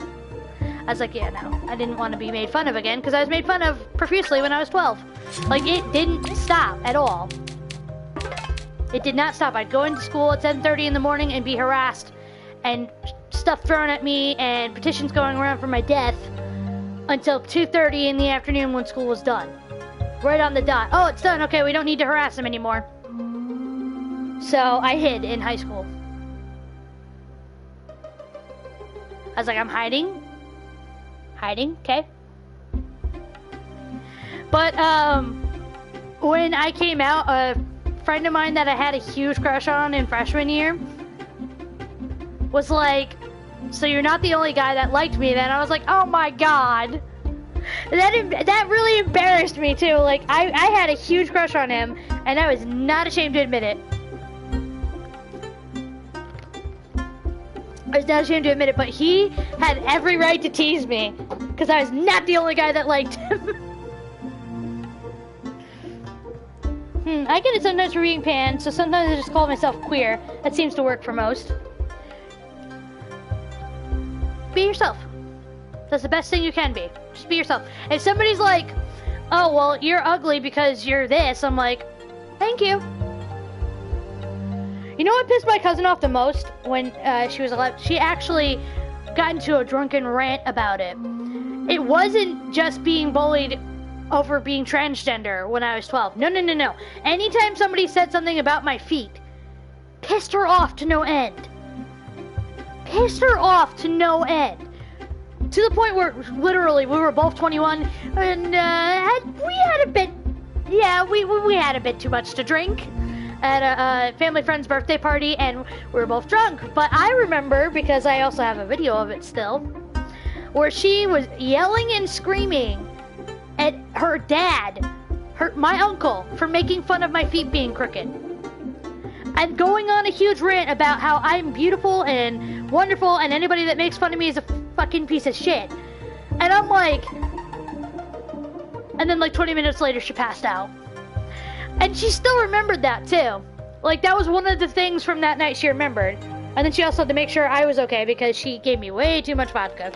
I was like, yeah, no, I didn't want to be made fun of again because I was made fun of profusely when I was 12. Like, it didn't stop at all. It did not stop. I'd go into school at 7:30 in the morning and be harassed and stuff thrown at me and petitions going around for my death until 2:30 in the afternoon when school was done. Right on the dot. Oh, it's done. Okay, we don't need to harass him anymore. So I hid in high school. I was like, I'm hiding. Hiding, okay. But when I came out, a friend of mine that I had a huge crush on in freshman year was like, so you're not the only guy that liked me then. I was like, oh my god. That really embarrassed me too. Like, I had a huge crush on him and I was not ashamed to admit it. I was not ashamed to admit it, but he had every right to tease me because I was not the only guy that liked him. I get it sometimes for being pan, so sometimes I just call myself queer. That seems to work for most. Be yourself. That's the best thing you can be. Just be yourself. If somebody's like, oh, well, you're ugly because you're this, I'm like, thank you. You know what pissed my cousin off the most when she was 11? She actually got into a drunken rant about it. It wasn't just being bullied over being transgender when I was 12. No. Anytime somebody said something about my feet, pissed her off to no end. Pissed her off to no end. To the point where, literally, we were both 21, and we had a bit too much to drink at a family friend's birthday party, and we were both drunk. But I remember, because I also have a video of it still, where she was yelling and screaming at her dad, my uncle, for making fun of my feet being crooked. and going on a huge rant about how I'm beautiful and wonderful, and anybody that makes fun of me is a fucking piece of shit. And I'm like, and then like 20 minutes later she passed out. And she still remembered that too. Like, that was one of the things from that night she remembered. And then she also had to make sure I was okay because she gave me way too much vodka.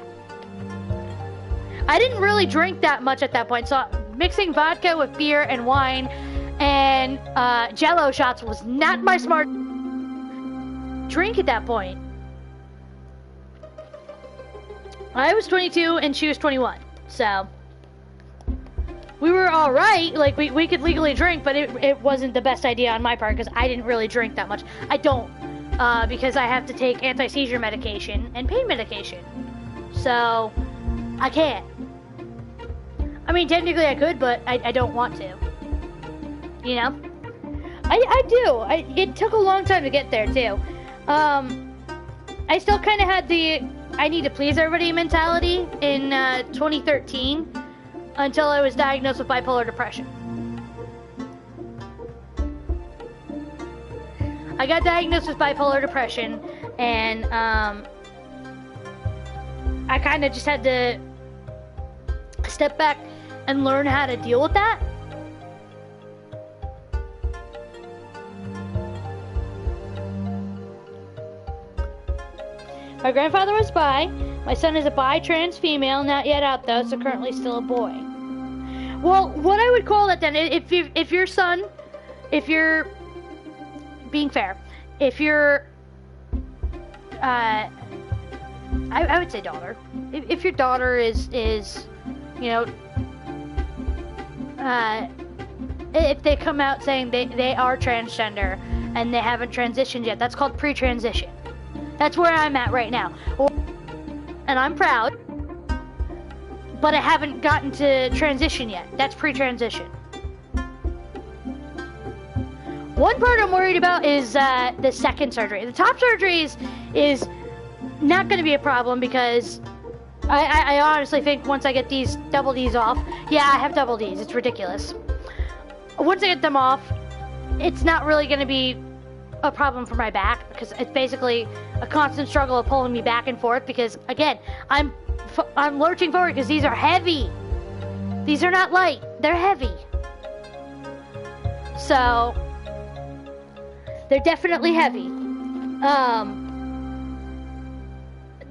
I didn't really drink that much at that point, so mixing vodka with beer and wine and Jell-O shots was not my smart drink at that point. I was 22 and she was 21, so we were all right. Like, we could legally drink, but it wasn't the best idea on my part because I didn't really drink that much. I don't, because I have to take anti-seizure medication and pain medication, so I can't. I mean, technically I could, but I don't want to. You know? I do. It took a long time to get there, too. I still kind of had the I need to please everybody mentality in 2013 until I was diagnosed with bipolar depression. I got diagnosed with bipolar depression, and I kind of just had to step back and learn how to deal with that. My grandfather was bi. My son is a bi-trans female, not yet out though, so currently still a boy. Well, what I would call that then, if your son, if you're being fair, if you're, I would say daughter. If your daughter is, you know, if they come out saying they are transgender and they haven't transitioned yet, that's called pre-transition. That's where I'm at right now. And I'm proud, but I haven't gotten to transition yet. That's pre-transition. One part I'm worried about is the second surgery. The top surgery is not going to be a problem because I honestly think once I get these double D's off, yeah, I have double D's. It's ridiculous. Once I get them off, it's not really going to be a problem for my back because it's basically a constant struggle of pulling me back and forth because, again, I'm lurching forward because these are heavy. These are not light. They're heavy. So they're definitely heavy.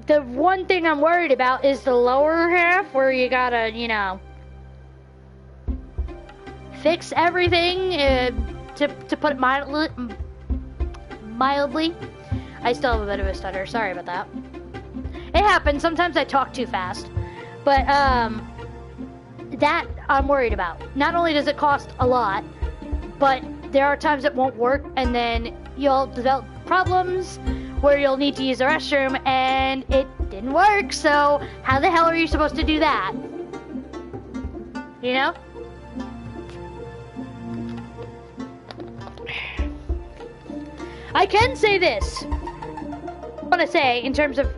The one thing I'm worried about is the lower half where you gotta, you know, fix everything to put it mildly. I still have a bit of a stutter. Sorry about that. It happens. Sometimes I talk too fast. But that I'm worried about. Not only does it cost a lot, but there are times it won't work, and then you'll develop problems where you'll need to use the restroom, and it didn't work, so how the hell are you supposed to do that? You know? I can say this. I want to say, in terms of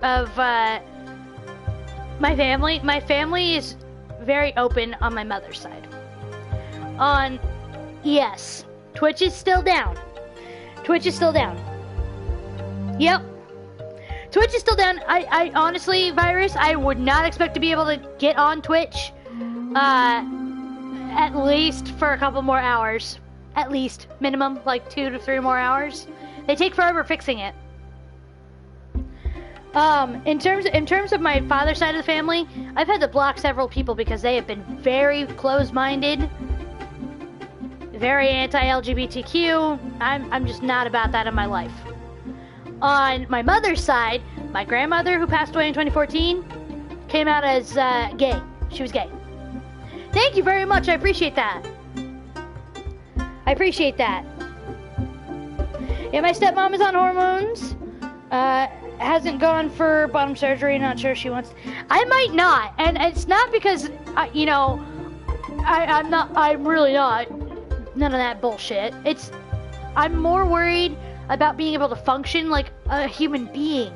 my family is very open on my mother's side. Yes, Twitch is still down. Twitch is still down. Yep. Twitch is still down. I honestly, Virus, I would not expect to be able to get on Twitch at least for a couple more hours. At least, minimum, like 2 to 3 more hours. They take forever fixing it. In terms of my father's side of the family, I've had to block several people because they have been very closed-minded, very anti-LGBTQ. I'm just not about that in my life. On my mother's side, my grandmother, who passed away in 2014, came out as gay. She was gay. Thank you very much. I appreciate that. I appreciate that. Yeah, my stepmom is on hormones. Hasn't gone for bottom surgery. Not sure she wants. I might not, and it's not because you know, I'm not. I'm really not. None of that bullshit. I'm more worried about being able to function like a human being.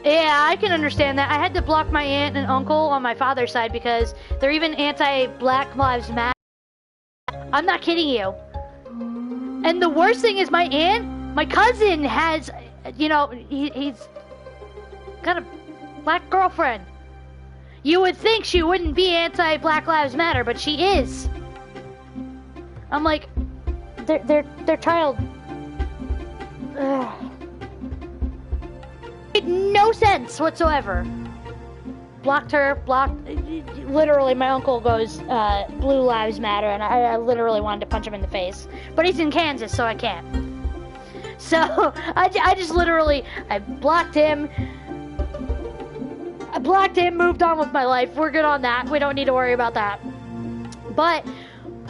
Yeah, I can understand that. I had to block my aunt and uncle on my father's side because they're even anti-Black Lives Matter. I'm not kidding you. And the worst thing is my cousin has, you know, he's got a black girlfriend. You would think she wouldn't be anti-Black Lives Matter, but she is. I'm like, their child. Ugh. Made no sense whatsoever. Blocked her, literally my uncle goes, Blue Lives Matter, and I literally wanted to punch him in the face. But he's in Kansas, so I can't. So, I just literally, I blocked him, moved on with my life. We're good on that. We don't need to worry about that. But,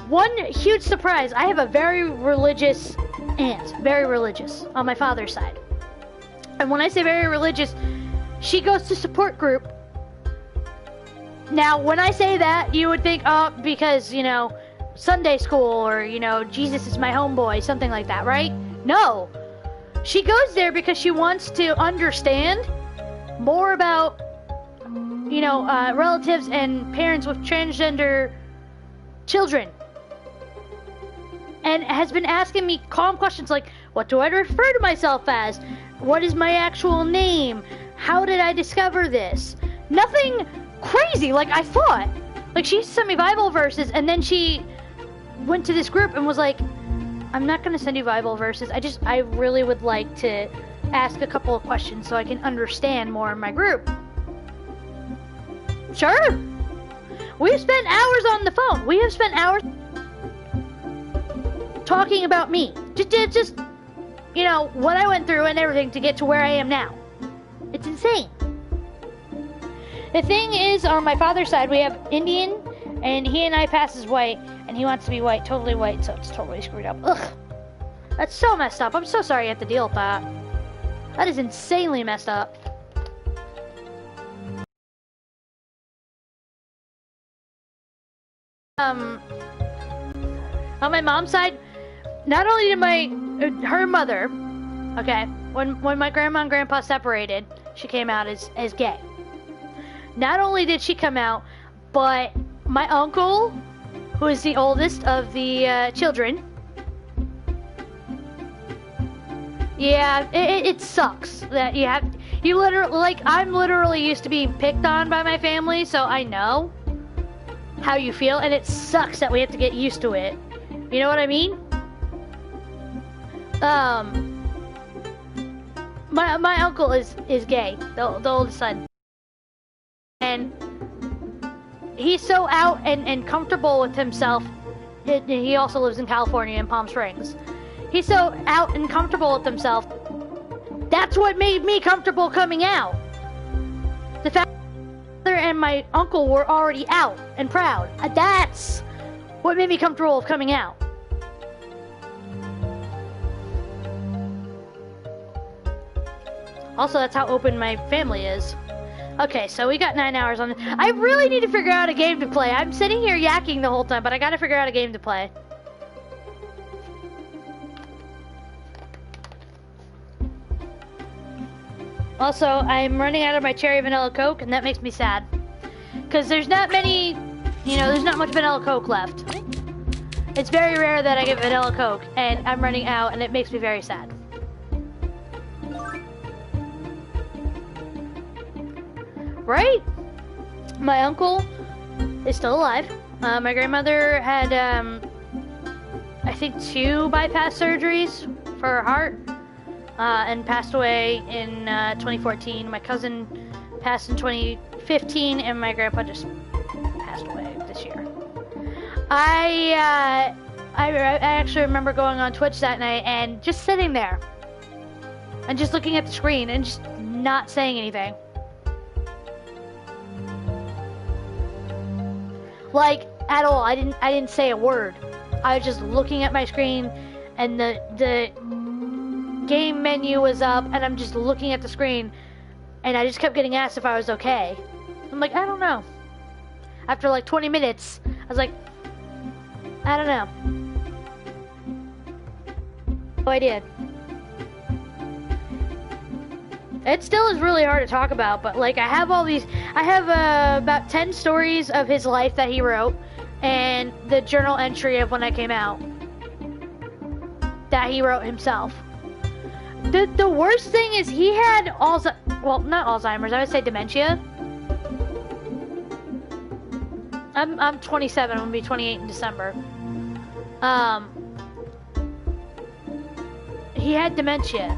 one huge surprise, I have a very religious aunt, very religious, on my father's side. And when I say very religious, she goes to support group. Now, when I say that, you would think, oh, because, you know, Sunday school or, you know, Jesus is my homeboy, something like that, right? No. She goes there because she wants to understand more about, you know, relatives and parents with transgender children. And has been asking me calm questions like, what do I refer to myself as? What is my actual name? How did I discover this? Nothing crazy like I thought. Like, she sent me Bible verses, and then she went to this group and was like, I'm not going to send you Bible verses. I really would like to ask a couple of questions so I can understand more in my group. Sure. We've spent hours on the phone. We have spent hours talking about me. Just, you know, what I went through and everything to get to where I am now. It's insane. The thing is, on my father's side, we have Indian, and he and I pass as white, and he wants to be white, totally white, so it's totally screwed up. Ugh. That's so messed up. I'm so sorry you have to deal with that. That is insanely messed up. On my mom's side, not only did her mother, okay, when my grandma and grandpa separated, she came out as gay. Not only did she come out, but my uncle, who is the oldest of the children, yeah, it sucks that you literally, like, I'm literally used to being picked on by my family, so I know how you feel, and it sucks that we have to get used to it. You know what I mean? My uncle is gay, the oldest son. And he's so out and comfortable with himself. He also lives in California in Palm Springs. He's so out and comfortable with himself. That's what made me comfortable coming out. The fact that my mother and my uncle were already out and proud. That's what made me comfortable with coming out. Also, that's how open my family is. Okay, so we got 9 hours on it. I really need to figure out a game to play. I'm sitting here yakking the whole time, but I gotta figure out a game to play. Also, I'm running out of my cherry vanilla Coke, and that makes me sad. Because there's not many, you know, there's not much vanilla Coke left. It's very rare that I get vanilla Coke, and I'm running out, and it makes me very sad. Right? My uncle is still alive. My grandmother had, I think 2 bypass surgeries for her heart, and passed away in 2014. My cousin passed in 2015, and my grandpa just passed away this year. I actually remember going on Twitch that night and just sitting there and just looking at the screen and just not saying anything. Like, at all. I didn't say a word. I was just looking at my screen, and the game menu was up, and I'm just looking at the screen, and I just kept getting asked if I was okay. I'm like, I don't know. After like 20 minutes, I was like, I don't know. No idea. It still is really hard to talk about, but like I have about 10 stories of his life that he wrote, and the journal entry of when I came out that he wrote himself. The worst thing is he had well, not Alzheimer's, I would say dementia. I'm 27, I'm gonna be 28 in December. He had dementia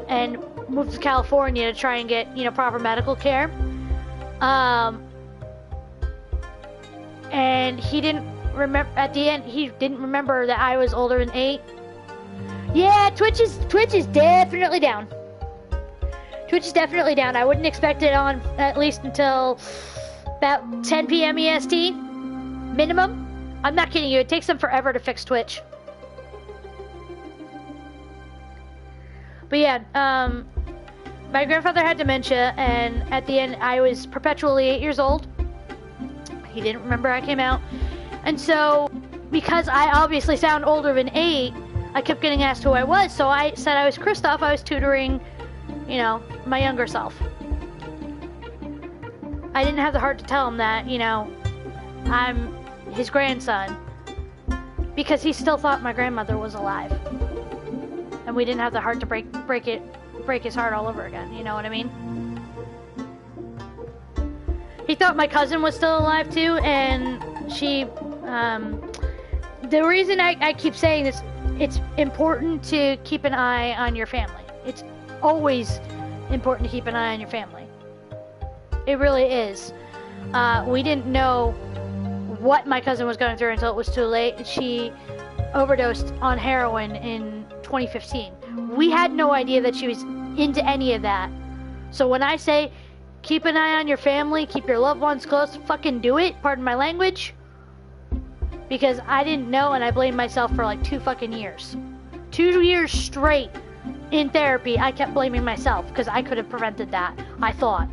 and moved to California to try and get, you know, proper medical care. And he didn't remember, at the end, he didn't remember that I was older than 8. Yeah, Twitch is definitely down. Twitch is definitely down. I wouldn't expect it on at least until about 10 p.m. EST, minimum. I'm not kidding you, it takes them forever to fix Twitch. But yeah, my grandfather had dementia, and at the end, I was perpetually 8 years old. He didn't remember I came out. And so, because I obviously sound older than 8, I kept getting asked who I was, so I said I was Christoph. I was tutoring, you know, my younger self. I didn't have the heart to tell him that, you know, I'm his grandson, because he still thought my grandmother was alive. And we didn't have the heart to break his heart all over again, you know what I mean? He thought my cousin was still alive too, and she, the reason I keep saying this, it's important to keep an eye on your family. It's always important to keep an eye on your family. It really is. We didn't know what my cousin was going through until it was too late. She overdosed on heroin in 2015. We had no idea that she was into any of that. So when I say keep an eye on your family, keep your loved ones close, fucking do it, pardon my language. Because I didn't know, and I blamed myself for like 2 fucking years. 2 years straight in therapy, I kept blaming myself because I could have prevented that, I thought.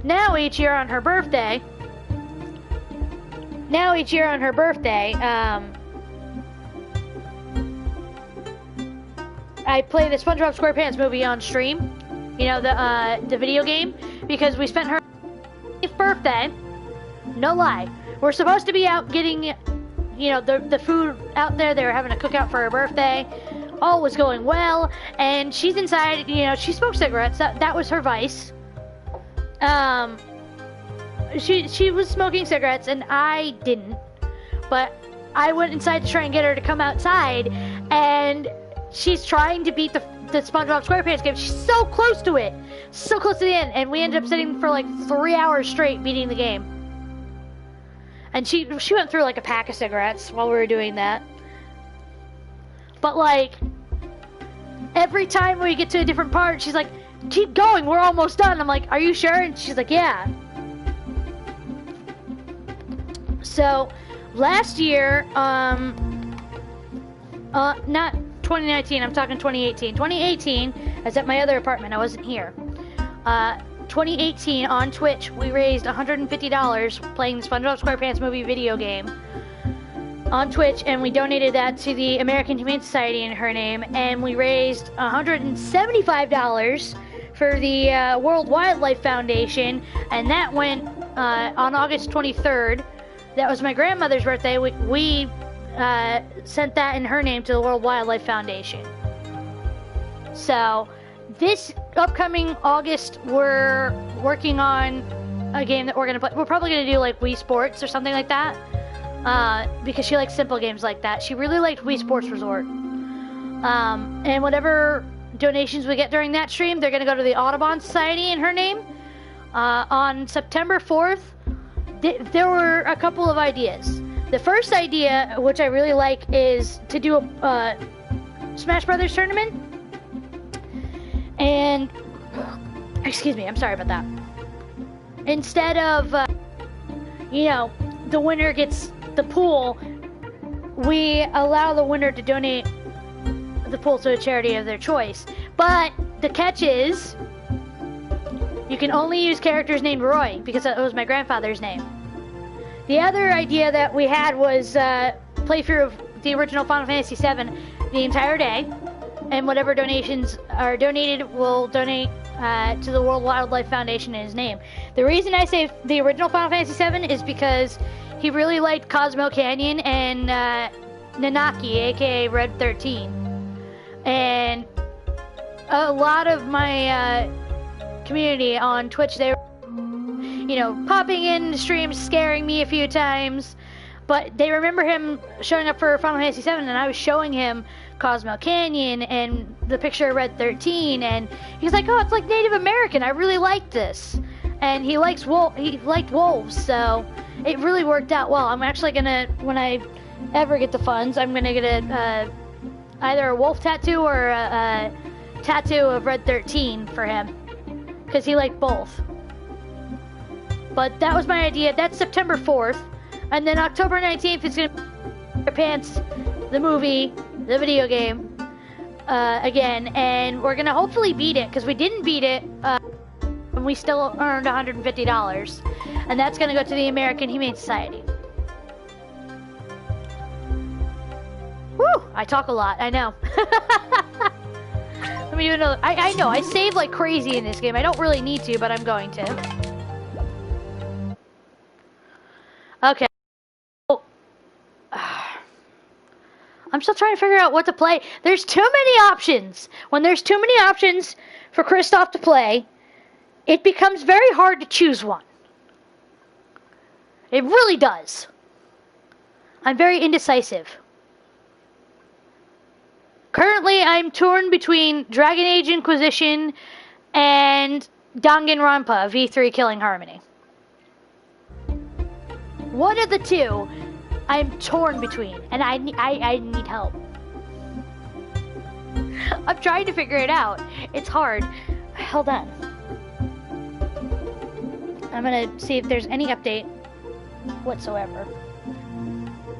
Now each year on her birthday, I play the SpongeBob SquarePants movie on stream, you know, the video game, because we spent her 8th birthday, no lie. We're supposed to be out getting, you know, the food out there. They were having a cookout for her birthday. All was going well, and she's inside, you know, she smoked cigarettes. That was her vice. She was smoking cigarettes, and I didn't. But I went inside to try and get her to come outside, and she's trying to beat the SpongeBob SquarePants game. She's so close to it. So close to the end. And we ended up sitting for like 3 hours straight beating the game. And she went through like a pack of cigarettes while we were doing that. But like, every time we get to a different part, she's like, keep going, we're almost done. I'm like, are you sure? And she's like, yeah. So, last year, not 2019, I'm talking 2018. 2018, I was at my other apartment, I wasn't here. 2018, on Twitch, we raised $150 playing the SpongeBob SquarePants movie video game on Twitch, and we donated that to the American Humane Society in her name, and we raised $175 for the World Wildlife Foundation, and that went on August 23rd. That was my grandmother's birthday. We sent that in her name to the World Wildlife Foundation. So this upcoming August, we're working on a game that we're gonna play. We're probably gonna do like Wii Sports or something like that, because she likes simple games like that. She really liked Wii Sports Resort. And whatever donations we get during that stream, they're gonna go to the Audubon Society in her name. On September 4th, there were a couple of ideas. The first idea, which I really like, is to do a Smash Brothers tournament. And, excuse me, I'm sorry about that. Instead of, you know, the winner gets the pool, we allow the winner to donate the pool to a charity of their choice. But the catch is, you can only use characters named Roy, because that was my grandfather's name. The other idea that we had was playthrough of the original Final Fantasy VII the entire day, and whatever donations are donated will donate to the World Wildlife Foundation in his name. The reason I say the original Final Fantasy VII is because he really liked Cosmo Canyon and Nanaki, aka Red 13. And a lot of my community on Twitch, they were, popping in streams, scaring me a few times. But they remember him showing up for Final Fantasy VII, and I was showing him Cosmo Canyon and the picture of Red 13, and he's like, "Oh, it's like Native American. I really like this." And he liked wolves, so it really worked out well. I'm actually gonna, when I ever get the funds, I'm gonna get either a wolf tattoo or a tattoo of Red 13 for him, because he liked both. But that was my idea. That's September 4th. And then October 19th is going to be Pants, the movie, the video game, again. And we're going to hopefully beat it, because we didn't beat it, and we still earned $150. And that's going to go to the American Humane Society. Woo! I talk a lot, I know. Let me do another. I know, I save like crazy in this game. I don't really need to, but I'm going to. Okay. I'm still trying to figure out what to play. There's too many options. When there's too many options for Kristoff to play, it becomes very hard to choose one. It really does. I'm very indecisive. Currently, I'm torn between Dragon Age Inquisition and Danganronpa V3 Killing Harmony. One of the two I'm torn between, and I need help. I'm trying to figure it out. It's hard. Hold on. I'm gonna see if there's any update whatsoever.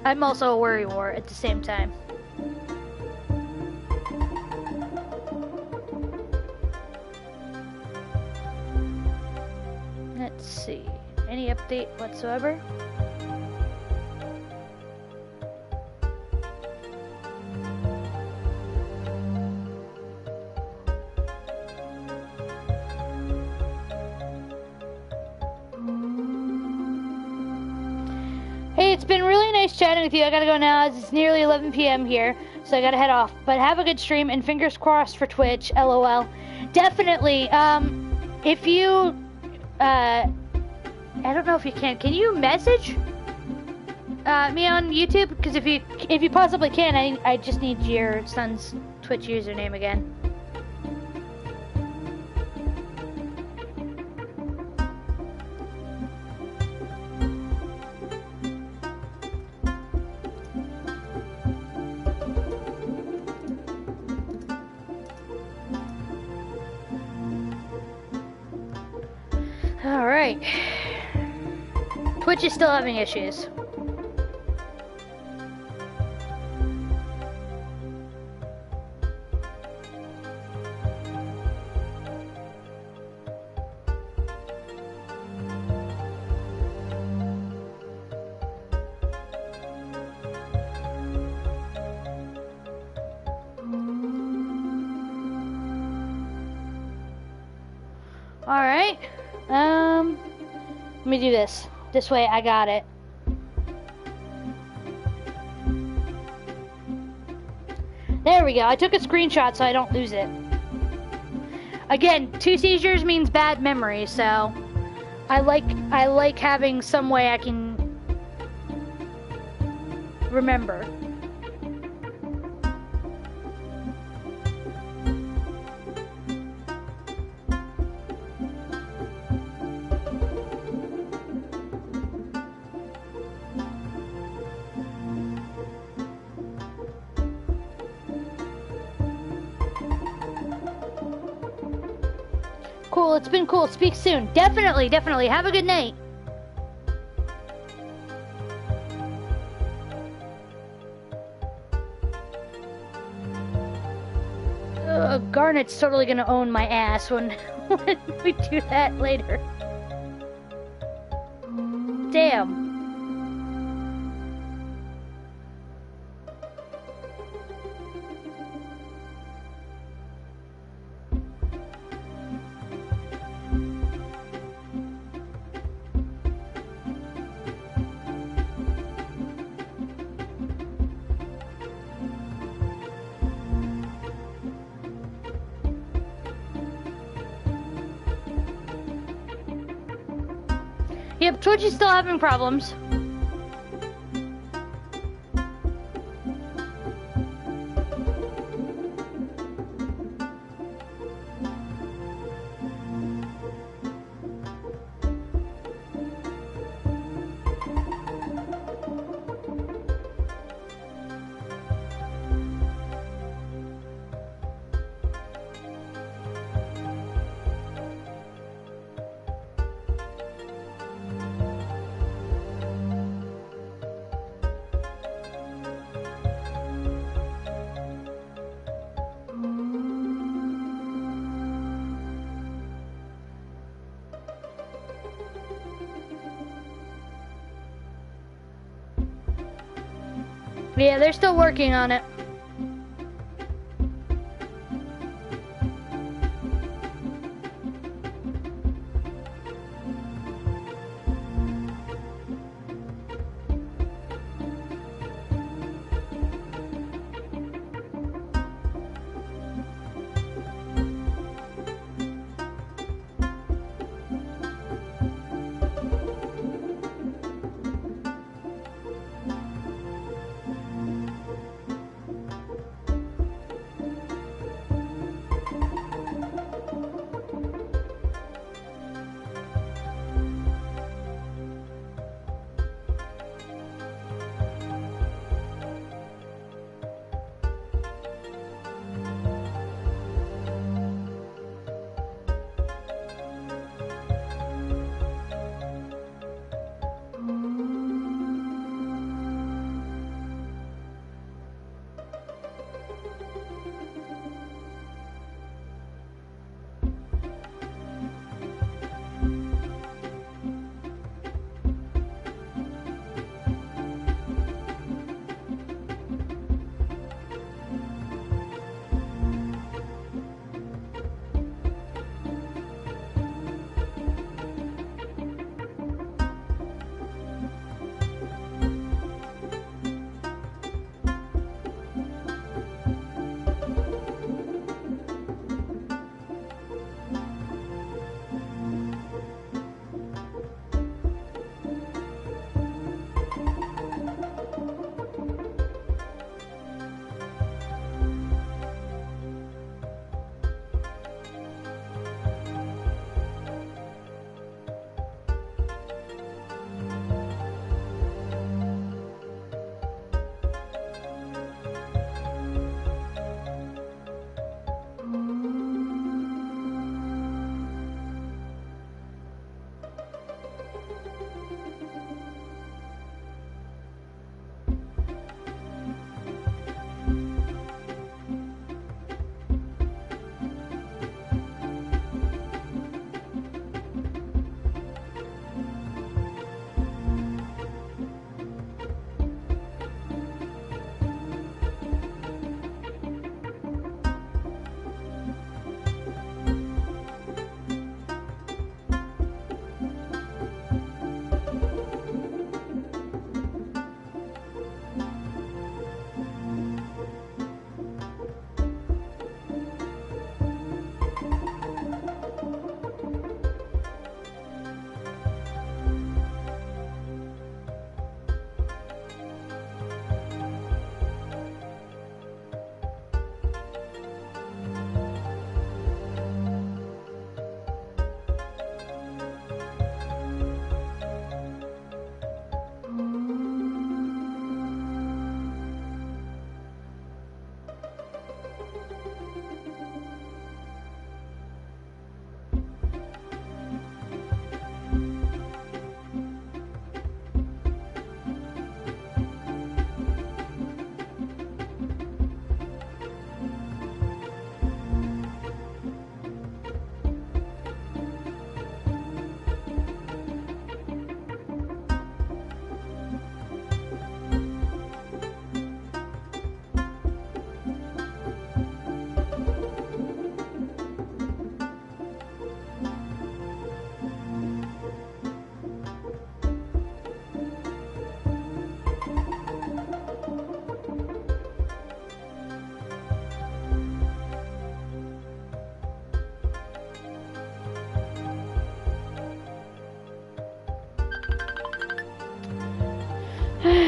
I'm also a worrywart at the same time. Let's see. Any update whatsoever? Hey, it's been really nice chatting with you. I gotta go now as it's nearly 11 p.m. here, so I gotta head off. But have a good stream, and fingers crossed for Twitch, LOL. Definitely, if you, I don't know if you can you message me on YouTube? Because if you possibly can, I just need your son's Twitch username again. Alright. Twitch is still having issues. Alright. Let me do this. This way I got it. There we go. I took a screenshot so I don't lose it. Again, 2 seizures means bad memory, so I like having some way I can remember. Cool, it's been cool. Speak soon. Definitely, definitely. Have a good night. Garnet's totally gonna own my ass when we do that later. Damn. Yep, Twitch is still having problems. Yeah, they're still working on it.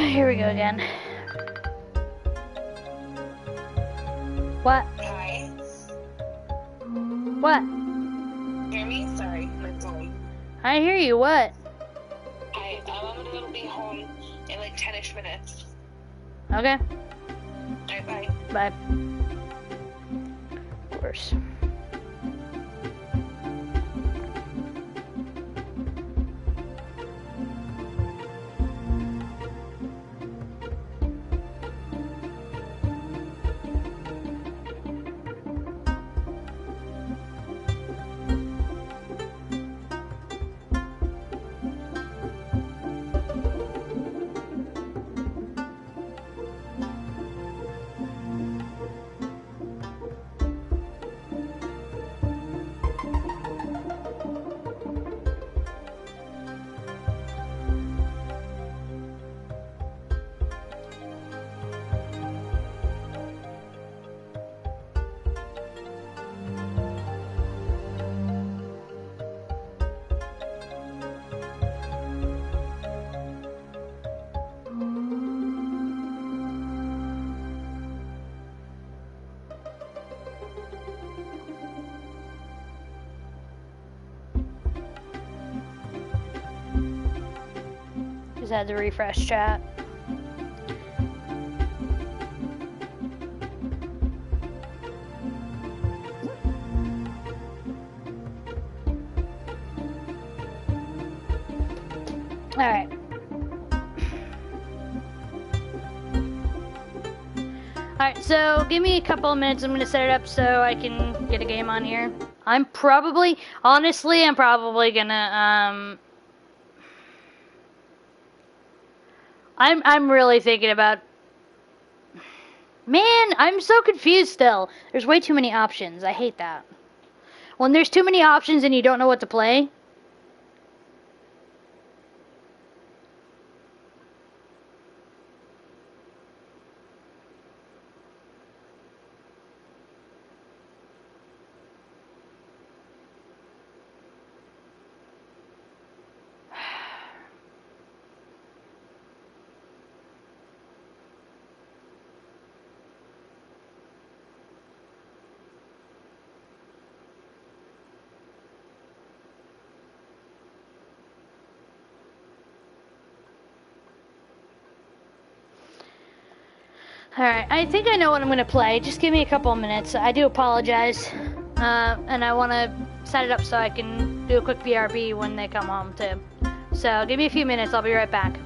Here we go again. What? Hi. What? Hear me? Sorry, my phone. I hear you. What? I'm gonna be home in like 10-ish minutes. Okay. Alright, bye. Bye. Of course. Just had to refresh chat. All right. Alright, so give me a couple of minutes. I'm going to set it up so I can get a game on here. Honestly, I'm probably going to, I'm really thinking about, man, I'm so confused still. There's way too many options. I hate that. When there's too many options and you don't know what to play. Alright, I think I know what I'm going to play. Just give me a couple of minutes. I do apologize. And I want to set it up so I can do a quick BRB when they come home too. So give me a few minutes. I'll be right back.